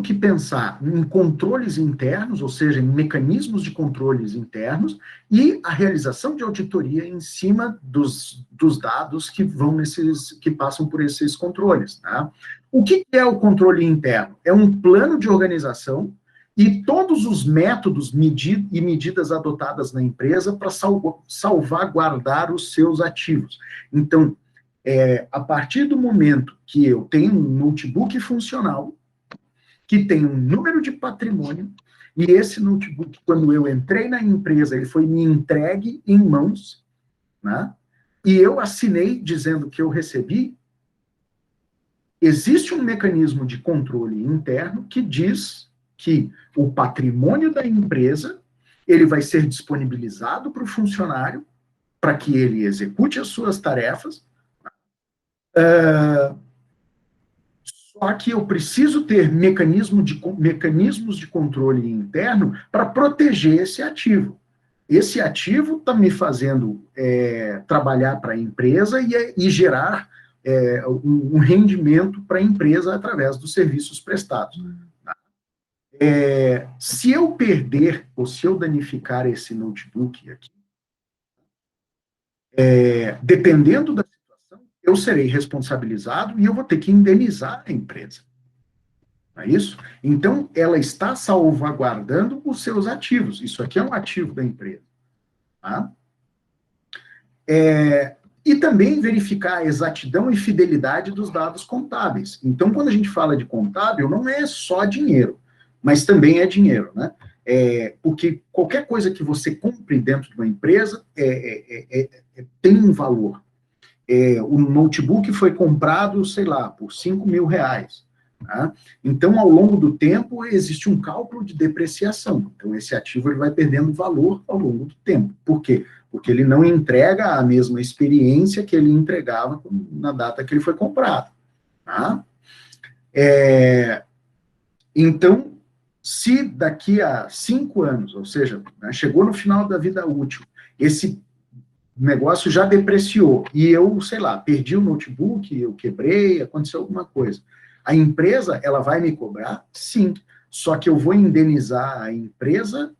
que pensar em controles internos, ou seja, em mecanismos de controles internos, e a realização de auditoria em cima dos dados que passam por esses controles. Tá? O que é o controle interno? É um plano de organização e todos os métodos e medidas adotadas na empresa para salvaguardar os seus ativos. Então, a partir do momento que eu tenho um notebook funcional, que tem um número de patrimônio, e esse notebook, quando eu entrei na empresa, ele foi me entregue em mãos, né? E eu assinei dizendo que eu recebi, existe um mecanismo de controle interno que diz que o patrimônio da empresa, ele vai ser disponibilizado para o funcionário, para que ele execute as suas tarefas. Só que eu preciso ter mecanismos de controle interno para proteger esse ativo. Esse ativo está me fazendo trabalhar para a empresa e gerar um rendimento para a empresa através dos serviços prestados. Se eu perder ou se eu danificar esse notebook aqui, dependendo da situação, eu serei responsabilizado e eu vou ter que indenizar a empresa. Não é isso? Então, ela está salvaguardando os seus ativos. Isso aqui é um ativo da empresa. Tá? E também verificar a exatidão e fidelidade dos dados contábeis. Então, quando a gente fala de contábil, não é só dinheiro, mas também é dinheiro, né? Porque qualquer coisa que você compre dentro de uma empresa tem um valor. O notebook foi comprado, sei lá, por 5 mil reais. Tá? Então, ao longo do tempo, existe um cálculo de depreciação. Então, esse ativo ele vai perdendo valor ao longo do tempo. Por quê? Porque ele não entrega a mesma experiência que ele entregava na data que ele foi comprado. Tá? Então, se daqui a 5 anos, ou seja, chegou no final da vida útil, esse negócio já depreciou, e eu, sei lá, perdi o notebook, eu quebrei, aconteceu alguma coisa. A empresa, ela vai me cobrar? Sim, só que eu vou indenizar a empresa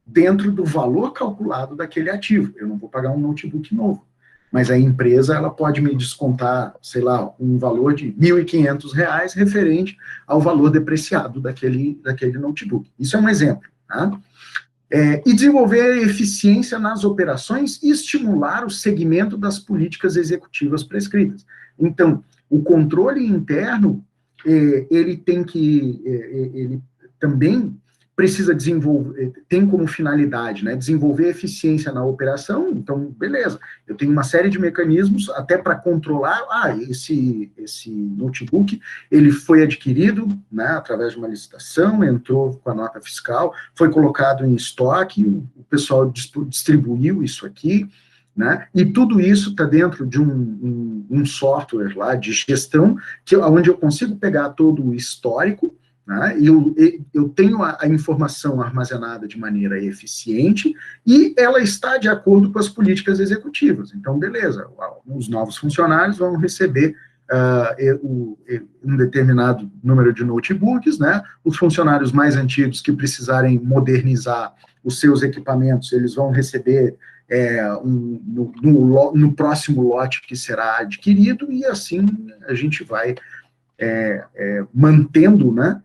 dentro do valor calculado daquele ativo. Eu não vou pagar um notebook novo. Mas a empresa, ela pode me descontar, sei lá, um valor de R$ 1.500 referente ao valor depreciado daquele notebook. Isso é um exemplo, tá? E desenvolver eficiência nas operações e estimular o segmento das políticas executivas prescritas. Então, o controle interno, ele também precisa desenvolver, tem como finalidade, né, desenvolver eficiência na operação. Então, beleza, eu tenho uma série de mecanismos até para controlar, esse notebook, ele foi adquirido, né, através de uma licitação, entrou com a nota fiscal, foi colocado em estoque, o pessoal distribuiu isso aqui, né, e tudo isso está dentro de um software lá de gestão, onde eu consigo pegar todo o histórico, né, eu tenho a informação armazenada de maneira eficiente e ela está de acordo com as políticas executivas. Então, beleza, os novos funcionários vão receber um determinado número de notebooks, né? Os funcionários mais antigos que precisarem modernizar os seus equipamentos, eles vão receber no próximo lote que será adquirido, e assim a gente vai mantendo, né,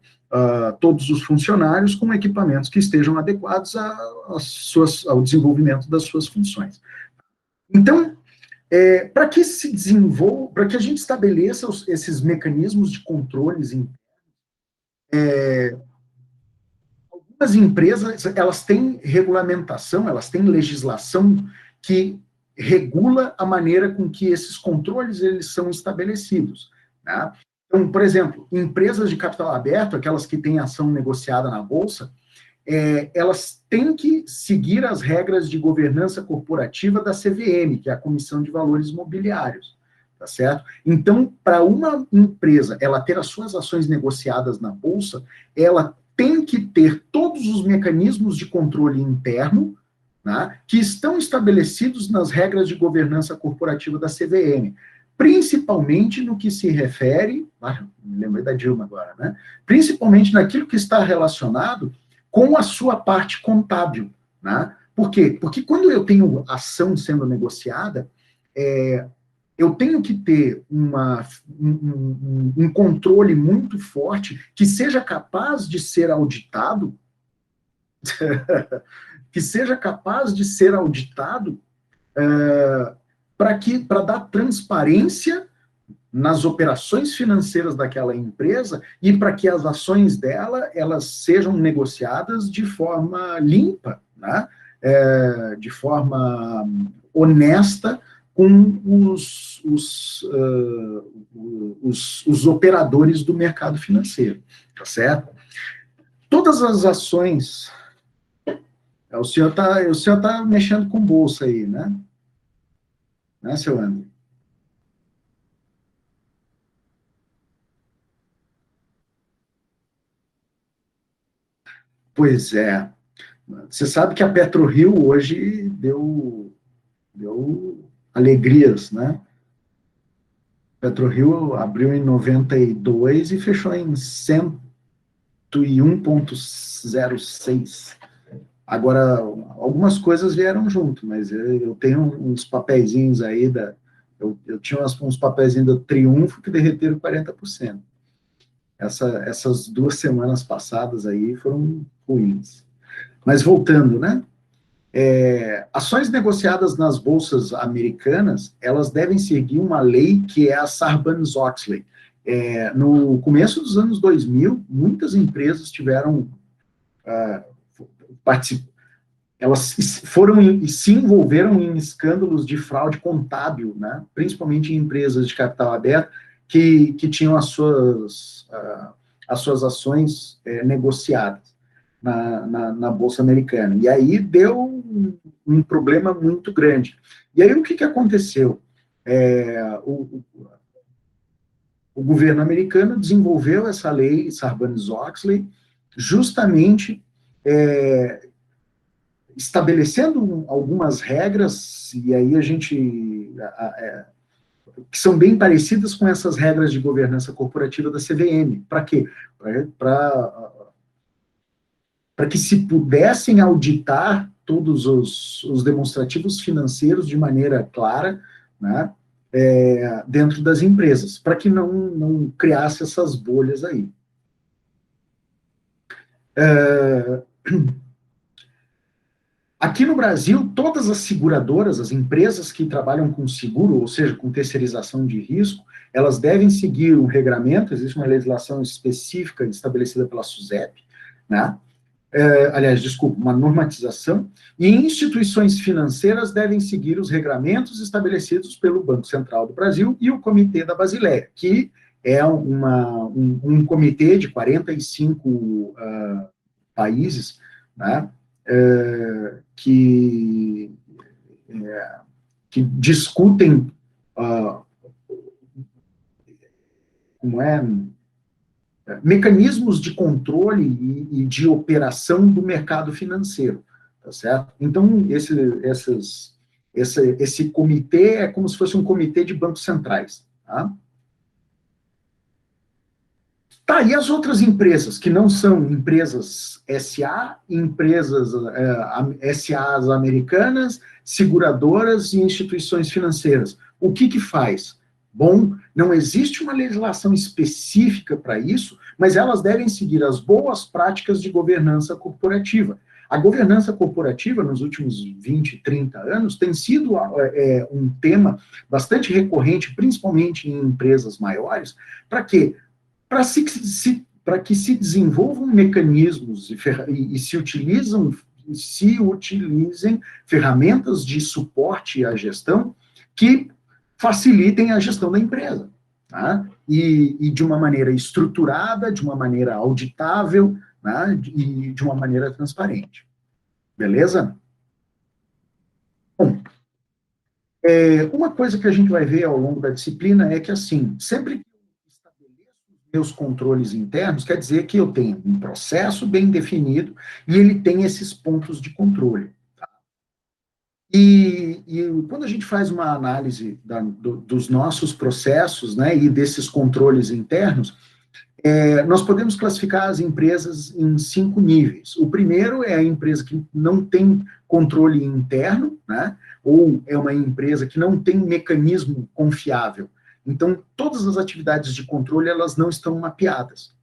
todos os funcionários com equipamentos que estejam adequados ao desenvolvimento das suas funções. Então, para que se desenvolva, para que a gente estabeleça esses mecanismos de controles internos, algumas empresas, elas têm regulamentação, elas têm legislação que regula a maneira com que esses controles eles são estabelecidos, né? Então, por exemplo, empresas de capital aberto, aquelas que têm ação negociada na Bolsa, elas têm que seguir as regras de governança corporativa da CVM, que é a Comissão de Valores Mobiliários, tá certo? Então, para uma empresa ela ter as suas ações negociadas na Bolsa, ela tem que ter todos os mecanismos de controle interno, né, que estão estabelecidos nas regras de governança corporativa da CVM, principalmente no que se refere, me lembrei da Dilma agora, né? Principalmente naquilo que está relacionado com a sua parte contábil, né? Por quê? Porque quando eu tenho ação sendo negociada, eu tenho que ter um controle muito forte que seja capaz de ser auditado, para dar transparência nas operações financeiras daquela empresa e para que as ações dela elas sejam negociadas de forma limpa, né? De forma honesta com os operadores do mercado financeiro, tá certo? Todas as ações... O senhor tá mexendo com bolsa aí, né? Né, seu André? Pois é. Você sabe que a PetroRio hoje deu alegrias, né? A PetroRio abriu em 92 e fechou em 101,06. Agora, algumas coisas vieram junto, mas eu tenho uns papeizinhos aí, eu tinha uns papeizinhos do Triunfo que derreteram 40%. Essas 2 semanas passadas aí foram ruins. Mas voltando, né? Ações negociadas nas bolsas americanas, elas devem seguir uma lei que é a Sarbanes-Oxley. No começo dos anos 2000, muitas empresas tiveram... elas se envolveram em escândalos de fraude contábil, né? Principalmente em empresas de capital aberto que tinham as suas ações negociadas na Bolsa Americana. E aí deu um problema muito grande. E aí o que aconteceu? O governo americano desenvolveu essa lei Sarbanes-Oxley justamente estabelecendo algumas regras, e aí a gente... que são bem parecidas com essas regras de governança corporativa da CVM. Para quê? Para que se pudessem auditar todos os demonstrativos financeiros de maneira clara, né, dentro das empresas, para que não criasse essas bolhas aí. Aqui no Brasil, todas as seguradoras, as empresas que trabalham com seguro, ou seja, com terceirização de risco, elas devem seguir um regramento, existe uma legislação específica estabelecida pela SUSEP, né? Uma normatização, e instituições financeiras devem seguir os regramentos estabelecidos pelo Banco Central do Brasil e o Comitê da Basileia, que é um comitê de 45 países, né, que discutem mecanismos de controle e de operação do mercado financeiro, tá certo? Então, esse comitê é como se fosse um comitê de bancos centrais, tá? Tá, e as outras empresas, que não são empresas SA, empresas SAs americanas, seguradoras e instituições financeiras, o que faz? Bom, não existe uma legislação específica para isso, mas elas devem seguir as boas práticas de governança corporativa. A governança corporativa, nos últimos 20, 30 anos, tem sido um tema bastante recorrente, principalmente em empresas maiores. Para quê? Para que se desenvolvam mecanismos e se utilizem ferramentas de suporte à gestão que facilitem a gestão da empresa, tá? E de uma maneira estruturada, de uma maneira auditável, né? E de uma maneira transparente. Beleza? Bom, uma coisa que a gente vai ver ao longo da disciplina é que, assim, sempre que eu estabeleço os meus controles internos, quer dizer que eu tenho um processo bem definido e ele tem esses pontos de controle. E quando a gente faz uma análise dos nossos processos, né, e desses controles internos, nós podemos classificar as empresas em 5 níveis. O primeiro é a empresa que não tem controle interno, né, ou é uma empresa que não tem mecanismo confiável. Então, todas as atividades de controle, elas não estão mapeadas.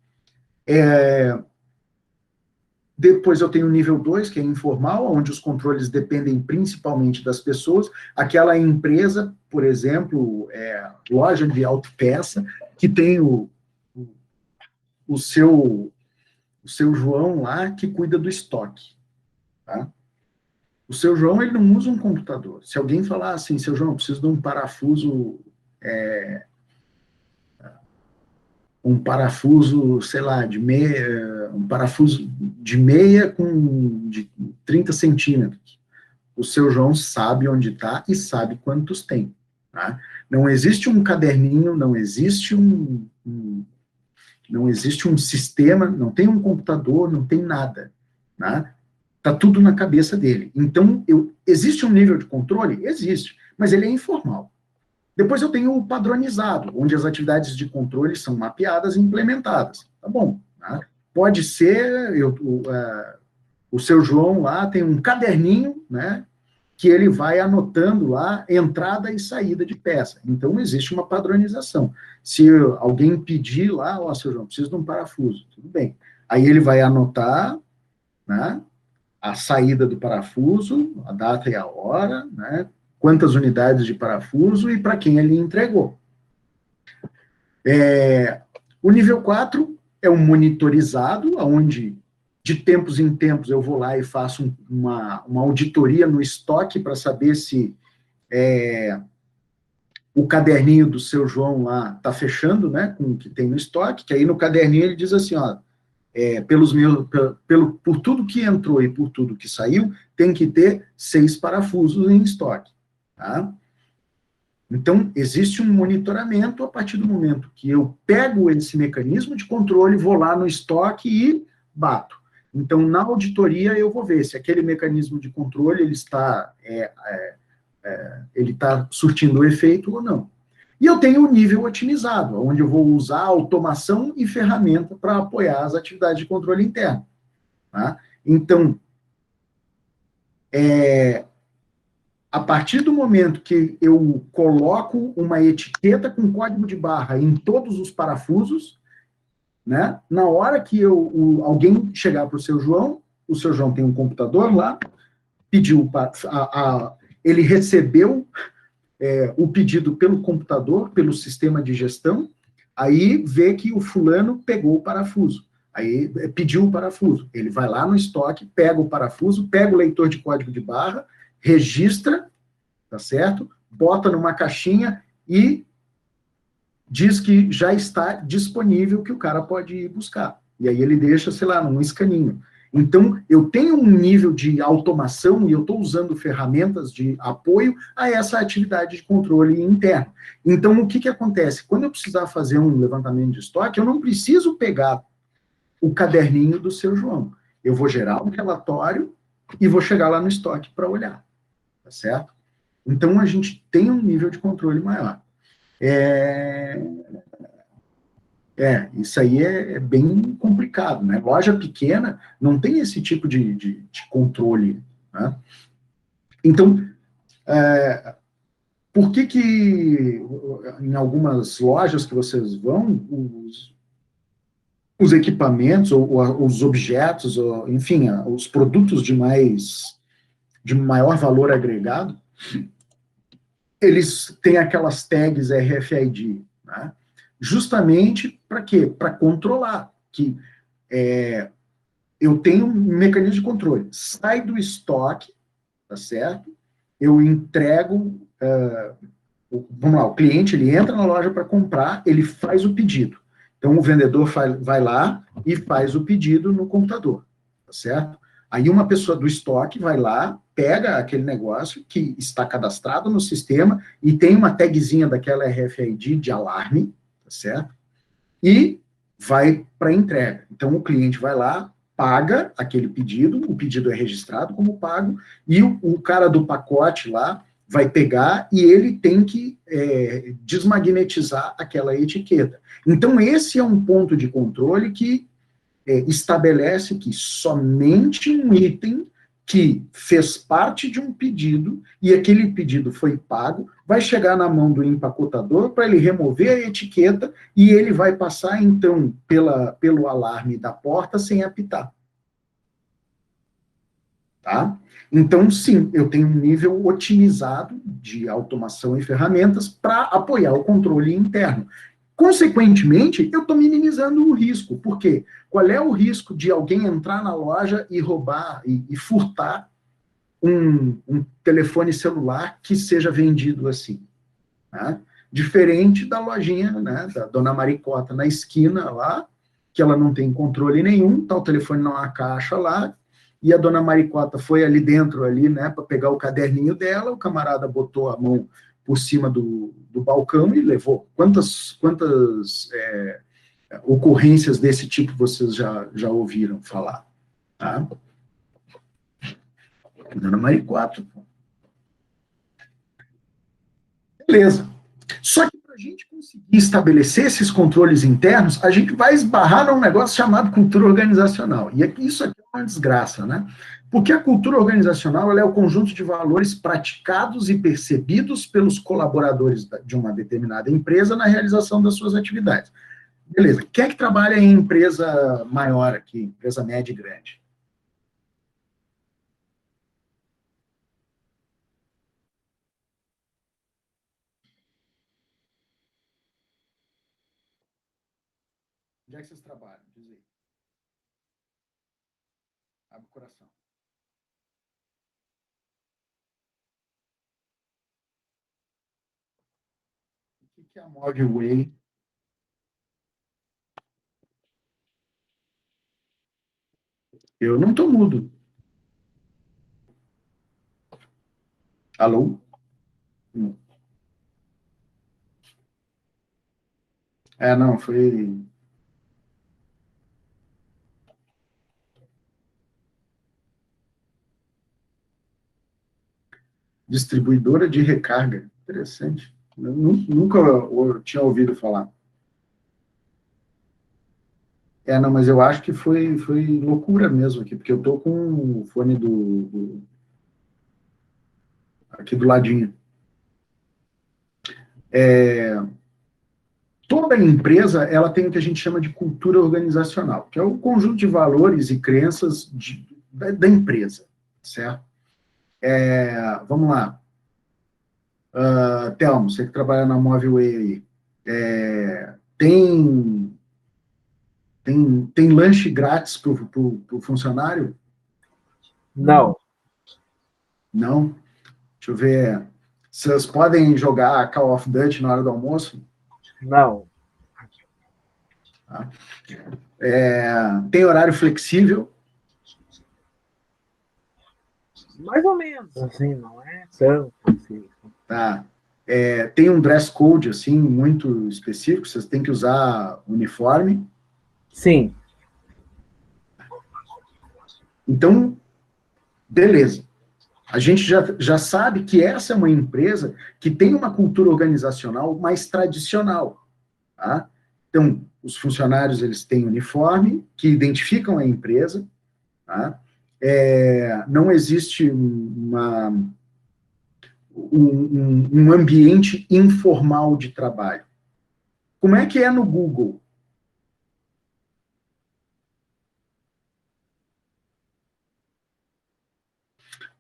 Depois eu tenho o nível 2, que é informal, onde os controles dependem principalmente das pessoas. Aquela empresa, por exemplo, loja de autopeça, que tem o seu João lá, que cuida do estoque. Tá? O seu João, ele não usa um computador. Se alguém falar assim, seu João, eu preciso de um parafuso... sei lá, um parafuso de meia de 30 centímetros. O seu João sabe onde está e sabe quantos tem. Tá? Não existe um caderninho, não existe um sistema, não tem um computador, não tem nada. Tá? Tá tudo na cabeça dele. Então, existe um nível de controle? Existe, mas ele é informal. Depois eu tenho o padronizado, onde as atividades de controle são mapeadas e implementadas. Tá bom. Tá? Pode ser, o seu João lá tem um caderninho, né, que ele vai anotando lá entrada e saída de peça. Então, existe uma padronização. Se alguém pedir lá, seu João, preciso de um parafuso, tudo bem. Aí ele vai anotar, né, a saída do parafuso, a data e a hora, né, quantas unidades de parafuso e para quem ele entregou. O nível 4 é um monitorizado, onde de tempos em tempos eu vou lá e faço uma auditoria no estoque para saber se o caderninho do seu João lá está fechando, né, com o que tem no estoque, que aí no caderninho ele diz assim, ó, por tudo que entrou e por tudo que saiu, tem que ter 6 parafusos em estoque. Tá? Então, existe um monitoramento a partir do momento que eu pego esse mecanismo de controle, vou lá no estoque e bato. Então, na auditoria, eu vou ver se aquele mecanismo de controle ele está surtindo efeito ou não. E eu tenho o nível otimizado, onde eu vou usar automação e ferramenta para apoiar as atividades de controle interno. Tá? Então, a partir do momento que eu coloco uma etiqueta com código de barra em todos os parafusos, né, na hora que alguém chegar para o seu João tem um computador lá, pediu ele recebeu o pedido pelo computador, pelo sistema de gestão, aí vê que o fulano pegou o parafuso, aí pediu o parafuso, ele vai lá no estoque, pega o parafuso, pega o leitor de código de barra, registra, tá certo? Bota numa caixinha e diz que já está disponível, que o cara pode ir buscar. E aí ele deixa, sei lá, num escaninho. Então, eu tenho um nível de automação e eu estou usando ferramentas de apoio a essa atividade de controle interno. Então, o que acontece? Quando eu precisar fazer um levantamento de estoque, eu não preciso pegar o caderninho do seu João. Eu vou gerar um relatório e vou chegar lá no estoque para olhar. Tá certo? Então, a gente tem um nível de controle maior. Isso aí é bem complicado, né? Loja pequena não tem esse tipo de controle, né? Então, por que em algumas lojas que vocês vão, os equipamentos, ou os objetos, ou, enfim, os produtos de maior valor agregado, eles têm aquelas tags RFID, né? Justamente para quê? Para controlar, que eu tenho um mecanismo de controle. Sai do estoque, tá certo? Eu entrego, vamos lá, o cliente, ele entra na loja para comprar, ele faz o pedido. Então, o vendedor vai lá e faz o pedido no computador, tá certo? Aí uma pessoa do estoque vai lá, pega aquele negócio que está cadastrado no sistema e tem uma tagzinha daquela RFID de alarme, tá certo? E vai para entrega. Então, o cliente vai lá, paga aquele pedido, o pedido é registrado como pago, e o cara do pacote lá vai pegar e ele tem que desmagnetizar aquela etiqueta. Então, esse é um ponto de controle que estabelece que somente um item que fez parte de um pedido e aquele pedido foi pago, vai chegar na mão do empacotador para ele remover a etiqueta e ele vai passar, então, pelo alarme da porta sem apitar. Tá? Então, sim, eu tenho um nível otimizado de automação e ferramentas para apoiar o controle interno. Consequentemente, eu estou minimizando o risco. Por quê? Qual é o risco de alguém entrar na loja e roubar e furtar um telefone celular que seja vendido assim? Né? Diferente da lojinha, né, da Dona Maricota na esquina lá, que ela não tem controle nenhum, tá o telefone numa caixa lá, e a Dona Maricota foi ali dentro, ali, né, para pegar o caderninho dela, o camarada botou a mão por cima do balcão e levou. Quantas ocorrências desse tipo vocês já ouviram falar? Tá? Dona Maricota. Beleza. Só que para a gente conseguir estabelecer esses controles internos, a gente vai esbarrar num negócio chamado cultura organizacional. E isso aqui é uma desgraça, né? Porque a cultura organizacional ela é o conjunto de valores praticados e percebidos pelos colaboradores de uma determinada empresa na realização das suas atividades. Beleza. Quem é que trabalha em empresa maior aqui, empresa média e grande? Onde é que vocês trabalham? Diz aí. Abre o coração. O que é a Mogwai? Eu não estou mudo. Alô? Não, foi... Distribuidora de recarga. Interessante. Eu nunca eu tinha ouvido falar. Não, mas eu acho que foi loucura mesmo aqui, porque eu tô com o fone aqui do ladinho. Toda empresa, ela tem o que a gente chama de cultura organizacional, que é o conjunto de valores e crenças da empresa, certo? Vamos lá. Telmo, você que trabalha na Mobileway aí, tem lanche grátis para o funcionário? Não. Não? Deixa eu ver. Vocês podem jogar Call of Duty na hora do almoço? Não. Tá. Tem horário flexível? Mais ou menos, assim, não é tão flexível. Tá. Tem um dress code, assim, muito específico? Vocês têm que usar uniforme? Sim. Então, beleza. A gente já sabe que essa é uma empresa que tem uma cultura organizacional mais tradicional, tá? Então, os funcionários, eles têm uniforme, que identificam a empresa, tá? Não existe um ambiente informal de trabalho. Como é que é no Google?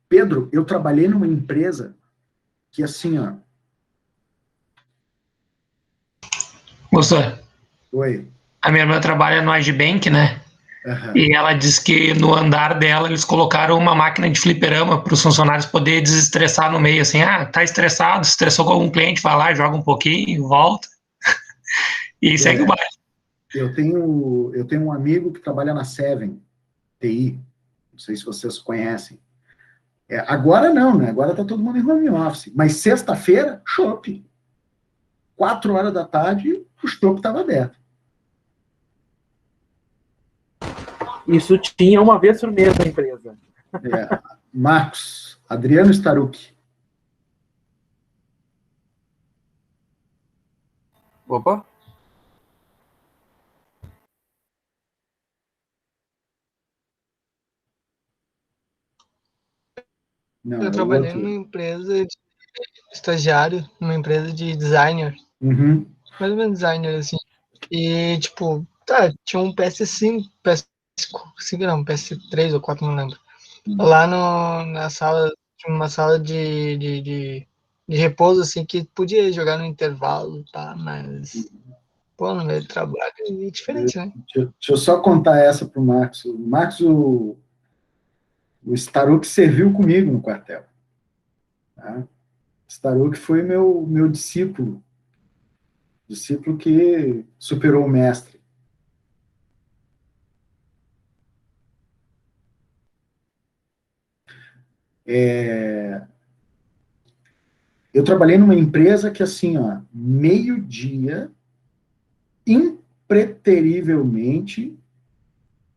Pedro, eu trabalhei numa empresa que, assim, ó... Moça, Oi. a minha irmã trabalha no Agibank, né? Uhum. E ela diz que no andar dela eles colocaram uma máquina de fliperama para os funcionários poderem desestressar no meio, assim, tá estressado, estressou com algum cliente, vai lá, joga um pouquinho, volta, e segue o baile. Eu tenho um amigo que trabalha na Seven, TI, não sei se vocês conhecem. Agora não, né? Agora tá todo mundo em home office. Mas sexta-feira, chopp. 4 horas da tarde, o chopp estava aberto. Isso tinha uma vez por mês na empresa. Marcos, Adriano Starucci. Opa. Não, eu trabalhei numa empresa de estagiário, numa empresa de designer. Uhum. Mais ou menos designer, assim. E, tipo, tinha um PS5, PS5 não, PS3 ou 4, não lembro. Lá na sala, tinha uma sala de repouso, assim, que podia jogar no intervalo, tá? Mas, pô, no meio do trabalho é diferente, né? Deixa eu só contar essa pro Marcos. O Marcos, o Starucci serviu comigo no quartel. Tá? Starucci foi meu discípulo que superou o mestre. Eu trabalhei numa empresa que, assim, ó, meio-dia, impreterivelmente,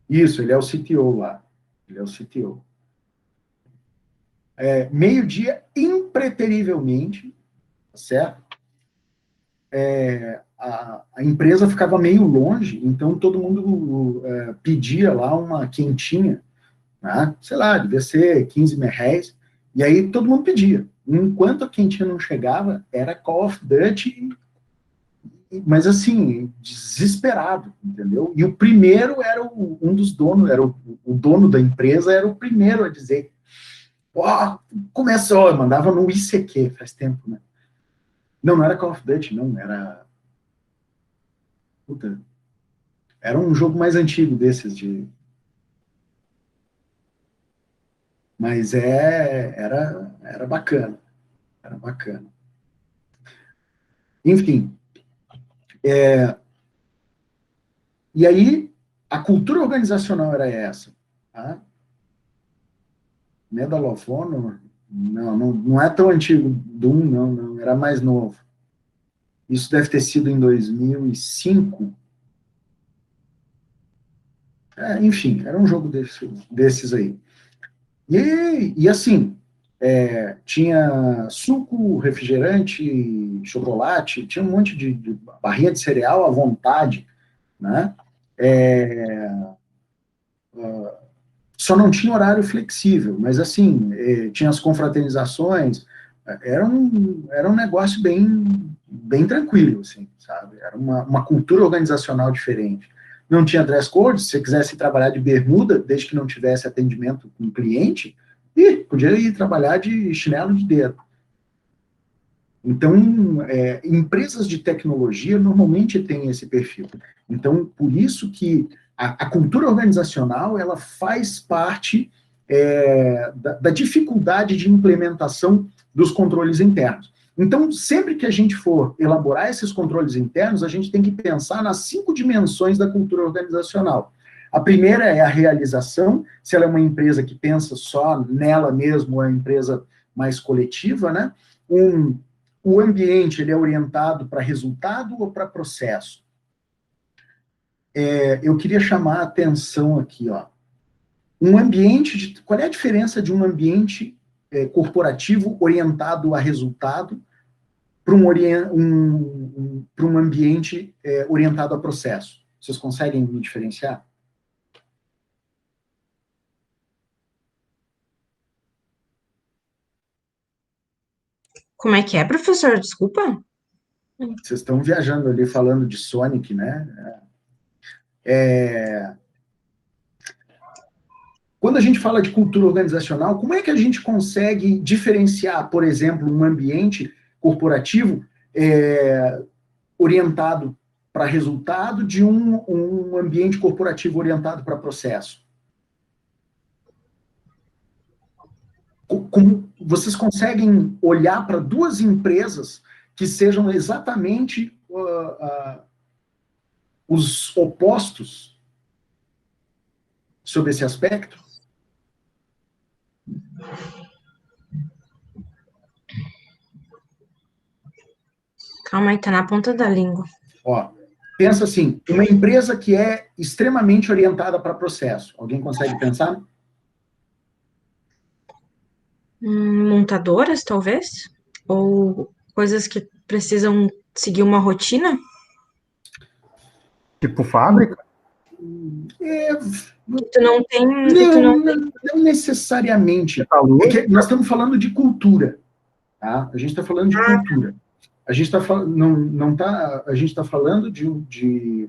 isso, ele é o CTO lá, ele é o CTO. Meio-dia, impreterivelmente, certo? A empresa ficava meio longe, então todo mundo pedia lá uma quentinha, né? Sei lá, devia ser 15 merréis, e aí todo mundo pedia. Enquanto a quentinha não chegava, era Call of Duty, mas assim, desesperado, entendeu? E o primeiro era um dos donos, era o dono da empresa, era o primeiro a dizer, começou, mandava no ICQ, faz tempo, né? Não era Call of Duty, não, era... Puta, era um jogo mais antigo desses de... Mas era bacana. Era bacana. Enfim. E aí, a cultura organizacional era essa. Tá? Medal of Honor, não é tão antigo. Doom, não, era mais novo. Isso deve ter sido em 2005. Enfim, era um jogo desses aí. E assim, tinha suco, refrigerante, chocolate, tinha um monte de barrinha de cereal à vontade, né? Só não tinha horário flexível, mas assim, tinha as confraternizações, era um negócio bem tranquilo, assim, sabe? Era uma cultura organizacional diferente. Não tinha dress code, se você quisesse trabalhar de bermuda, desde que não tivesse atendimento com o cliente, podia ir trabalhar de chinelo de dedo. Então, empresas de tecnologia normalmente têm esse perfil. Então, por isso que a cultura organizacional, ela faz parte da dificuldade de implementação dos controles internos. Então, sempre que a gente for elaborar esses controles internos, a gente tem que pensar nas 5 dimensões da cultura organizacional. A primeira é a realização, se ela é uma empresa que pensa só nela mesma, ou é uma empresa mais coletiva, né? O ambiente, ele é orientado para resultado ou para processo? Eu queria chamar a atenção aqui, ó. Qual é a diferença de um ambiente corporativo orientado a resultado para um ambiente orientado a processo? Vocês conseguem me diferenciar? Como é que é, professor? Desculpa. Vocês estão viajando ali, falando de Sonic, né? Quando a gente fala de cultura organizacional, como é que a gente consegue diferenciar, por exemplo, um ambiente corporativo orientado para resultado de um ambiente corporativo orientado para processo? Como vocês conseguem olhar para 2 empresas que sejam exatamente os opostos sobre esse aspecto? Calma aí, tá na ponta da língua. Ó, pensa assim, uma empresa que é extremamente orientada para processo. Alguém consegue pensar? Montadoras, talvez? Ou coisas que precisam seguir uma rotina? Tipo fábrica? Tu não tem... Não necessariamente. Nós estamos falando de cultura. Tá? A gente está falando de cultura. A gente está falando de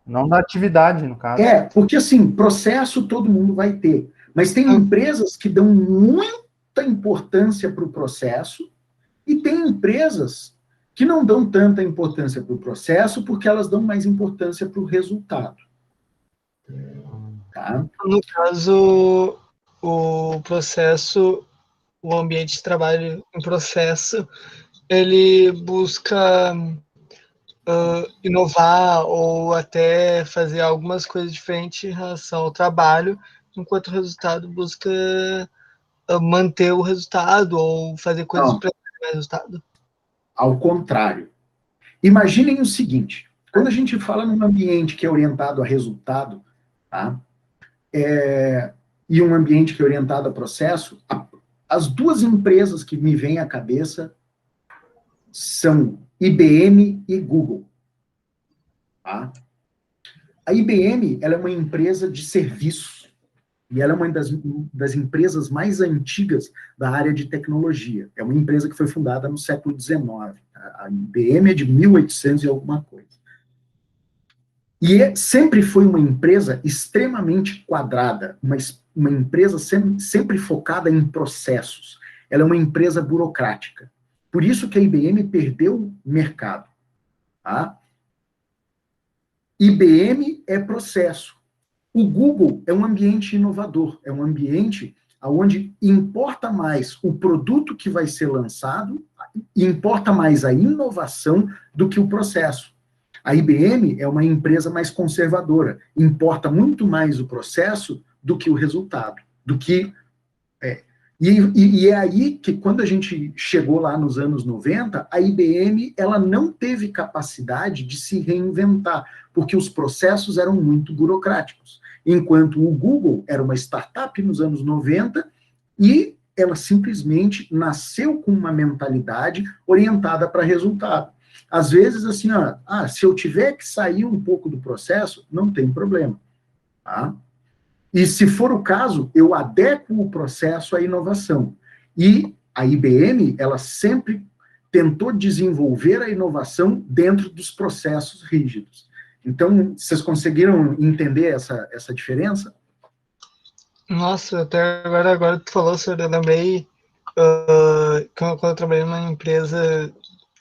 não da atividade, no caso. Porque assim, processo todo mundo vai ter. Mas tem empresas que dão muita importância para o processo e tem empresas que não dão tanta importância para o processo porque elas dão mais importância para o resultado. Tá? No caso, o processo, o ambiente de trabalho em processo, ele busca inovar ou até fazer algumas coisas diferentes em relação ao trabalho, enquanto o resultado busca manter o resultado ou fazer coisas para ter resultado. Ao contrário. Imaginem o seguinte, quando a gente fala num ambiente que é orientado a resultado, tá? E um ambiente que é orientado a processo, as 2 empresas que me vêm à cabeça são IBM e Google. Tá? A IBM, ela é uma empresa de serviços, e ela é uma das empresas mais antigas da área de tecnologia. É uma empresa que foi fundada no século XIX. A IBM é de 1800 e alguma coisa. E sempre foi uma empresa extremamente quadrada, uma empresa sempre focada em processos. Ela é uma empresa burocrática. Por isso que a IBM perdeu mercado. Tá? IBM é processo. O Google é um ambiente inovador, é um ambiente onde importa mais o produto que vai ser lançado, importa mais a inovação do que o processo. A IBM é uma empresa mais conservadora, importa muito mais o processo do que o resultado, E é aí que, quando a gente chegou lá nos anos 90, a IBM ela não teve capacidade de se reinventar, porque os processos eram muito burocráticos. Enquanto o Google era uma startup nos anos 90, E ela simplesmente nasceu com uma mentalidade orientada para resultado. Às vezes, assim, se eu tiver que sair um pouco do processo, não tem problema. Tá? E se for o caso, eu adequo o processo à inovação. E a IBM, ela sempre tentou desenvolver a inovação dentro dos processos rígidos. Então, vocês conseguiram entender essa diferença? Nossa, até agora tu falou, senhor, eu lembrei quando eu trabalhei numa empresa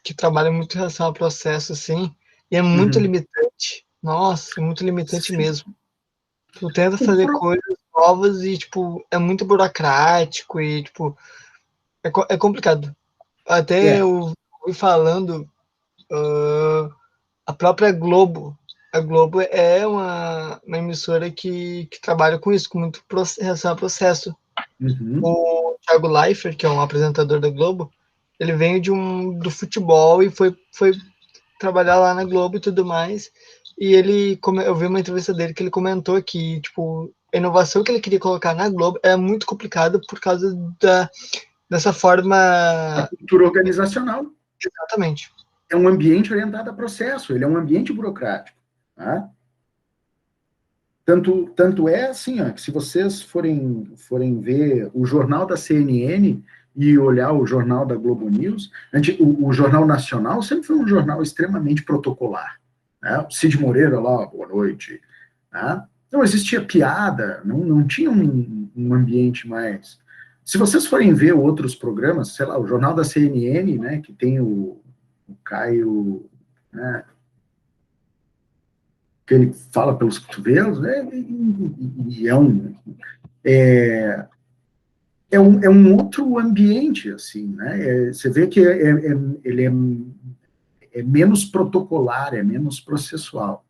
que trabalha muito em relação a processo, assim, e é muito limitante. Nossa, é muito limitante mesmo. Tu tenta fazer coisas novas e, tipo, é muito burocrático e, tipo, é complicado. Até eu fui falando, a própria Globo. A Globo é uma emissora que trabalha com isso, com muito relação a processo. O Thiago Leifert, que é um apresentador da Globo, ele veio do futebol e foi trabalhar lá na Globo e tudo mais. E eu vi uma entrevista dele que ele comentou que, tipo, a inovação que ele queria colocar na Globo é muito complicado por causa dessa forma... A cultura organizacional. Exatamente. É um ambiente orientado a processo, ele é um ambiente burocrático. Tá? Tanto é assim, que se vocês forem ver o jornal da CNN e olhar o jornal da Globo News, o Jornal Nacional sempre foi um jornal extremamente protocolar. Né? O Cid Moreira lá, boa noite. Né? Não existia piada, não tinha um ambiente mais... Se vocês forem ver outros programas, sei lá, o jornal da CNN, né, que tem o Caio... Né, que ele fala pelos cotovelos, né, e é um outro ambiente, assim, né, você vê que ele é menos protocolar, é menos processual.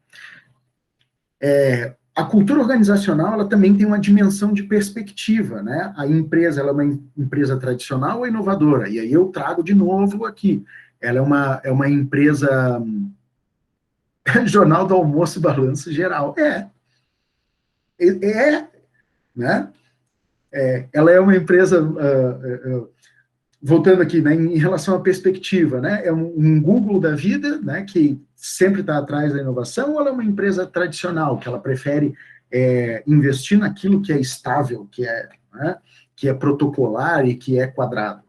A cultura organizacional, ela também tem uma dimensão de perspectiva, né, a empresa, ela é uma empresa tradicional ou inovadora, e aí eu trago de novo aqui, ela é uma empresa... Jornal do Almoço e Balanço Geral. Né? Ela é uma empresa, voltando aqui, né, em relação à perspectiva, né, é um Google da vida, né, que sempre está atrás da inovação, ou ela é uma empresa tradicional, que ela prefere investir naquilo que é estável, né, que é protocolar e que é quadrado?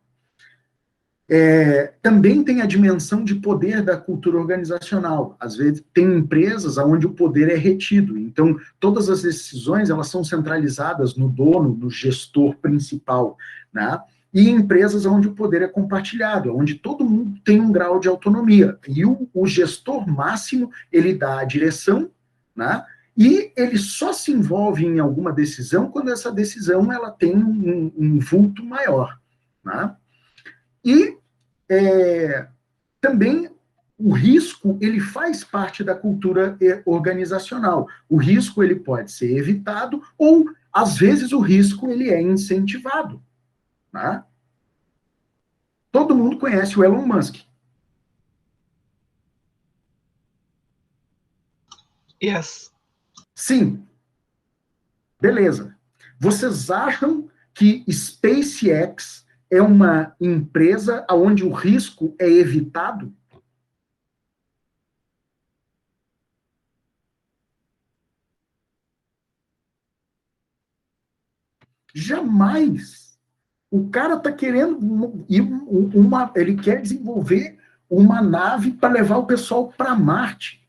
Também tem a dimensão de poder da cultura organizacional. Às vezes, tem empresas onde o poder é retido. Então, todas as decisões, elas são centralizadas no dono, no gestor principal, né? E empresas onde o poder é compartilhado, onde todo mundo tem um grau de autonomia. E o gestor máximo, ele dá a direção, né? E ele só se envolve em alguma decisão quando essa decisão ela tem um vulto maior, né? E também o risco, ele faz parte da cultura organizacional. O risco, ele pode ser evitado ou, às vezes, o risco, ele é incentivado. Né? Todo mundo conhece o Elon Musk. Yes. Sim. Beleza. Vocês acham que SpaceX é uma empresa onde o risco é evitado? Jamais. O cara está querendo ele quer desenvolver uma nave para levar o pessoal para Marte.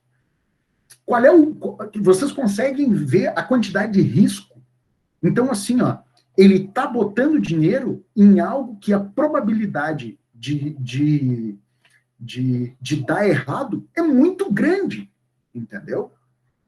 Vocês conseguem ver a quantidade de risco? Então, assim, ele está botando dinheiro em algo que a probabilidade de dar errado é muito grande, entendeu?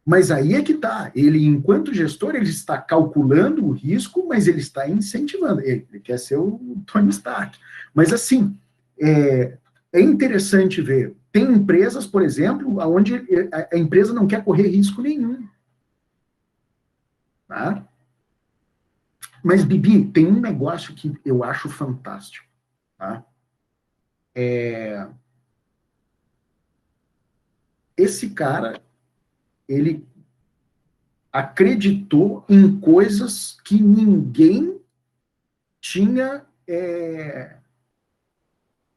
Mas aí é que está. Ele, enquanto gestor, ele está calculando o risco, mas ele está incentivando. Ele quer ser o Tony Stark. Mas, assim, é interessante ver. Tem empresas, por exemplo, onde a empresa não quer correr risco nenhum. Tá? Mas, Bibi, tem um negócio que eu acho fantástico. Tá? Esse cara, ele acreditou em coisas que ninguém tinha,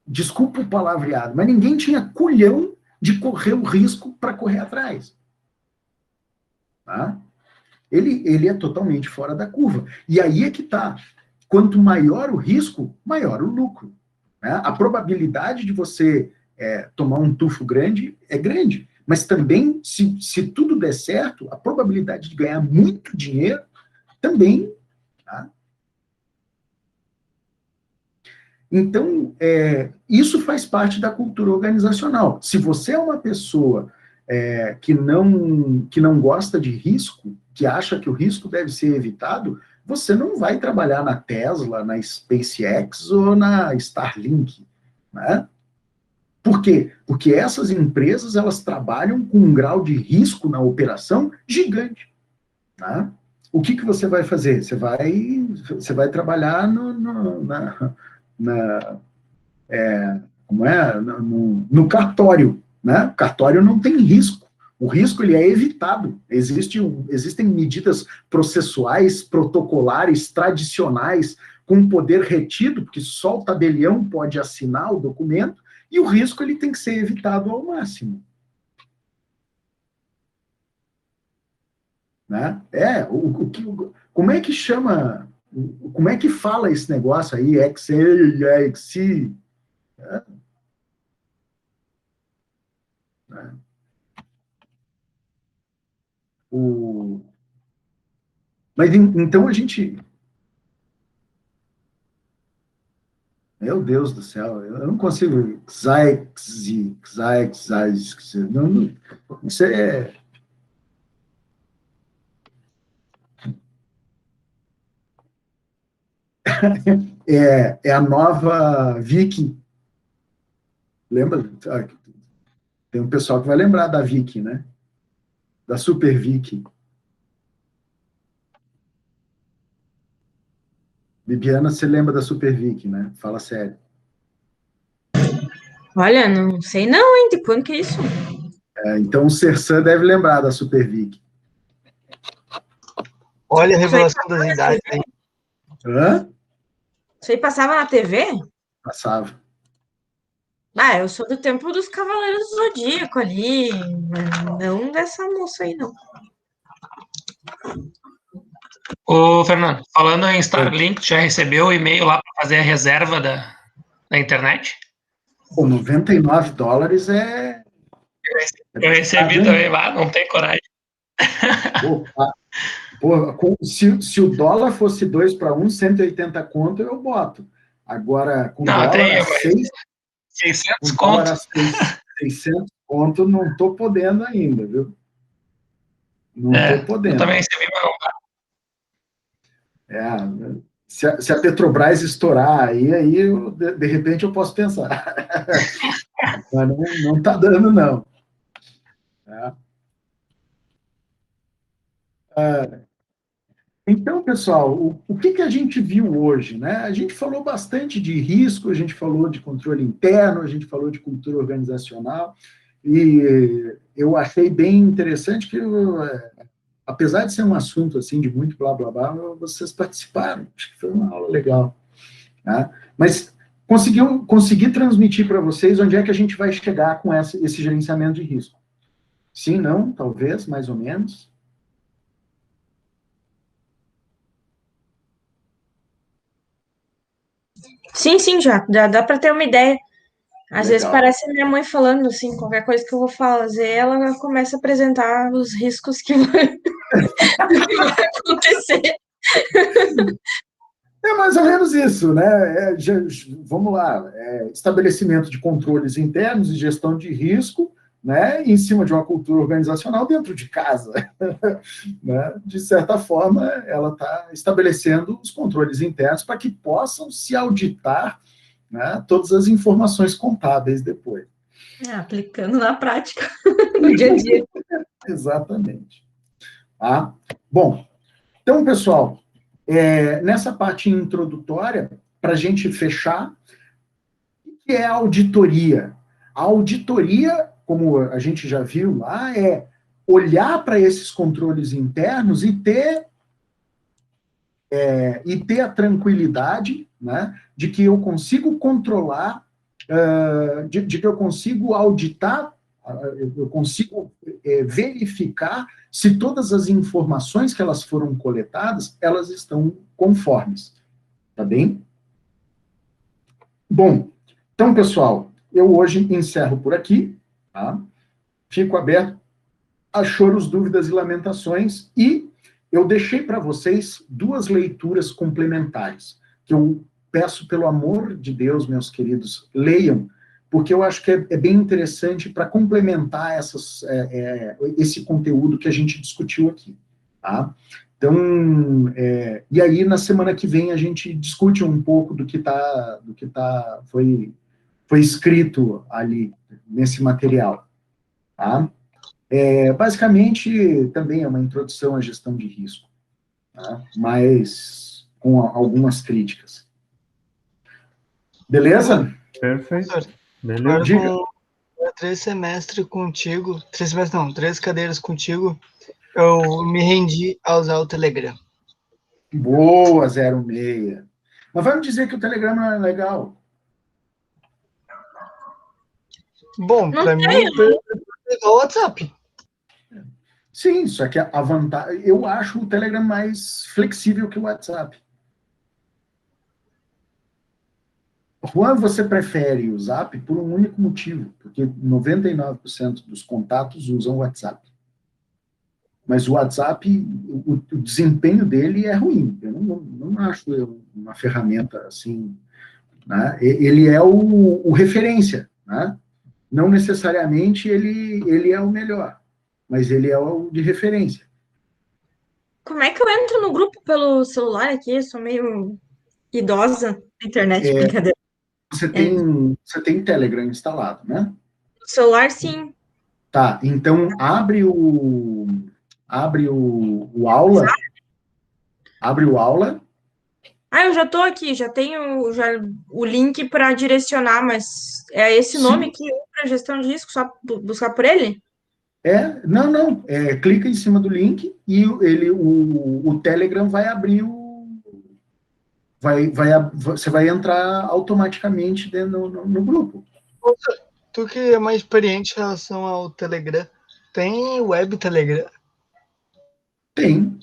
desculpa o palavreado, mas ninguém tinha culhão de correr o risco para correr atrás. Tá? Ele é totalmente fora da curva. E aí é que está. Quanto maior o risco, maior o lucro. Né? A probabilidade de você tomar um tufo grande é grande. Mas também, se tudo der certo, a probabilidade de ganhar muito dinheiro também. Tá? Então, isso faz parte da cultura organizacional. Se você é uma pessoa que não gosta de risco, que acha que o risco deve ser evitado, você não vai trabalhar na Tesla, na SpaceX ou na Starlink. Né? Por quê? Porque essas empresas elas trabalham com um grau de risco na operação gigante. Tá? O que você vai fazer? Você vai trabalhar no cartório, né? O cartório não tem risco. O risco ele é evitado. Existem medidas processuais, protocolares, tradicionais, com poder retido, porque só o tabelião pode assinar o documento, e o risco ele tem que ser evitado ao máximo. Né? Como é que chama? Como é que fala esse negócio aí? XC. Mas então a gente. Meu Deus do céu, eu não consigo. Isso é a nova Viking. Lembra? Tem um pessoal que vai lembrar da Viking, né? Da Super Viking. Bibiana, você lembra da Super Viking, né? Fala sério. Olha, não sei não, hein? De quando que é isso? Então o Sersan deve lembrar da Super Viking. Olha a revelação das idades aí. Hã? Isso aí passava na TV? Passava. Eu sou do tempo dos Cavaleiros do Zodíaco ali, mas não dessa moça aí, não. Ô, Fernando, falando em Starlink, já recebeu o e-mail lá para fazer a reserva da internet? Pô, $99 é... Eu recebi também, não tem coragem. Se o dólar fosse 2 para 1, 180 conto, eu boto. Agora, com dólar a 600 conto. 600 conto, não estou podendo ainda, viu? Não estou podendo. Eu também recebi, mas se a Petrobras estourar, aí de repente eu posso pensar. Mas não está dando, não. Então, pessoal, o que a gente viu hoje? Né? A gente falou bastante de risco, a gente falou de controle interno, a gente falou de cultura organizacional, e eu achei bem interessante que, apesar de ser um assunto assim de muito blá, blá, blá, vocês participaram, acho que foi uma aula legal. Tá? Mas consegui transmitir para vocês onde é que a gente vai chegar com esse gerenciamento de risco. Sim, não, talvez, mais ou menos. Sim, já dá para ter uma ideia. Às Legal. vezes parece minha mãe falando assim, qualquer coisa que eu vou fazer, ela começa a apresentar os riscos que vai acontecer. É mais ou menos isso, né? Vamos lá, estabelecimento de controles internos e gestão de risco, né? Em cima de uma cultura organizacional dentro de casa. Né? De certa forma, ela está estabelecendo os controles internos para que possam se auditar, né, todas as informações contábeis depois. Aplicando na prática, no dia a dia. Exatamente. Tá? Bom, então, pessoal, nessa parte introdutória, para a gente fechar, o que é a auditoria? A auditoria, como a gente já viu lá, é olhar para esses controles internos e ter e ter a tranquilidade, né, de que eu consigo controlar, de que eu consigo auditar, eu consigo verificar se todas as informações que elas foram coletadas, elas estão conformes. Tá bem? Bom, então, pessoal, eu hoje encerro por aqui, tá? Fico aberto a choros, dúvidas e lamentações, e eu deixei para vocês 2 leituras complementares, que eu peço, pelo amor de Deus, meus queridos, leiam, porque eu acho que é bem interessante para complementar esse conteúdo que a gente discutiu aqui, tá? Então, e aí na semana que vem a gente discute um pouco do que foi escrito ali nesse material, tá? Basicamente, também é uma introdução à gestão de risco, tá? Mas com algumas críticas. Beleza? Perfeito. Agora, Beleza. com 3 semestres contigo, 3 semestres não, 3 cadeiras contigo, eu me rendi a usar o Telegram. Boa, 06. Mas vai me dizer que o Telegram não é legal. Bom, para mim, é o WhatsApp. Sim, só que a vantagem... Eu acho o Telegram mais flexível que o WhatsApp. Juan, você prefere o Zap por um único motivo, porque 99% dos contatos usam o WhatsApp. Mas o WhatsApp, o desempenho dele é ruim. Eu não acho uma ferramenta assim, né? Ele é o referência, né? Não necessariamente ele é o melhor, mas ele é o de referência. Como é que eu entro no grupo pelo celular aqui? Eu sou meio idosa na internet, brincadeira. Você tem Telegram instalado, né? No celular, sim. Tá, então abre o aula. Abre o aula. Ah, eu já tô aqui, já tenho o link para direcionar, mas é esse nome aqui para gestão de risco, só buscar por ele? Não. Clica em cima do link e o Telegram vai abrir você vai entrar automaticamente dentro no grupo. Tu que é mais experiente em relação ao Telegram, tem web Telegram? Tem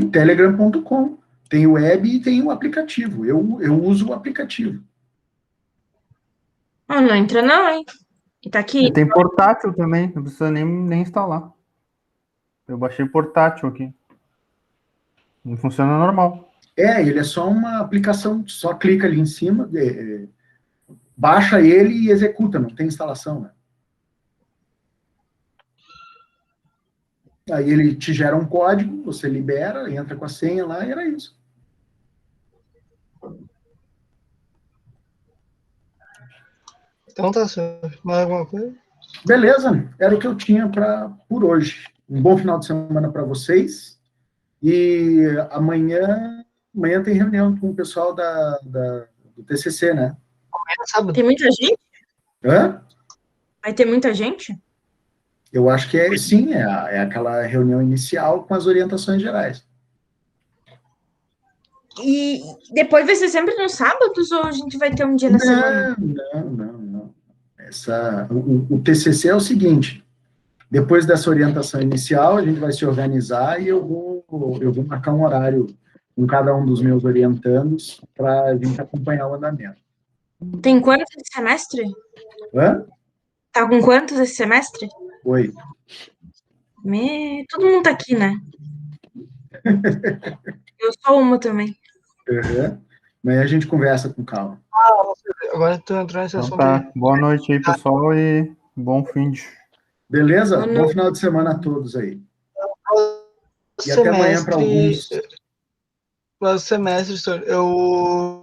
telegram.com, tem o web e tem o aplicativo. Eu uso o aplicativo. Não entra não, hein? E tá aqui. Tem portátil também, não precisa nem instalar. Eu baixei portátil aqui. Não funciona normal. Ele é só uma aplicação, só clica ali em cima, baixa ele e executa, não tem instalação, né? Aí ele te gera um código, você libera, entra com a senha lá e era isso. Então tá certo. Mais alguma coisa? Beleza, era o que eu tinha por hoje. Um bom final de semana para vocês. E amanhã tem reunião com o pessoal do TCC, né? Tem muita gente? Hã? Vai ter muita gente? Eu acho que sim, é aquela reunião inicial com as orientações gerais. E depois vai ser sempre nos sábados ou a gente vai ter um dia na semana? Não. O TCC é o seguinte, depois dessa orientação inicial, a gente vai se organizar e eu vou marcar um horário com cada um dos meus orientandos para a gente acompanhar o andamento. Tem quantos esse semestre? Hã? Tá com quantos esse semestre? 8. Todo mundo tá aqui, né? Eu sou uma também. Uhum. Amanhã a gente conversa com calma. Agora tu entrou nesse assunto. Tá. Boa noite aí, pessoal, e bom fim de... Beleza? Bom final de semana a todos aí. E até amanhã para alguns. No semestre, eu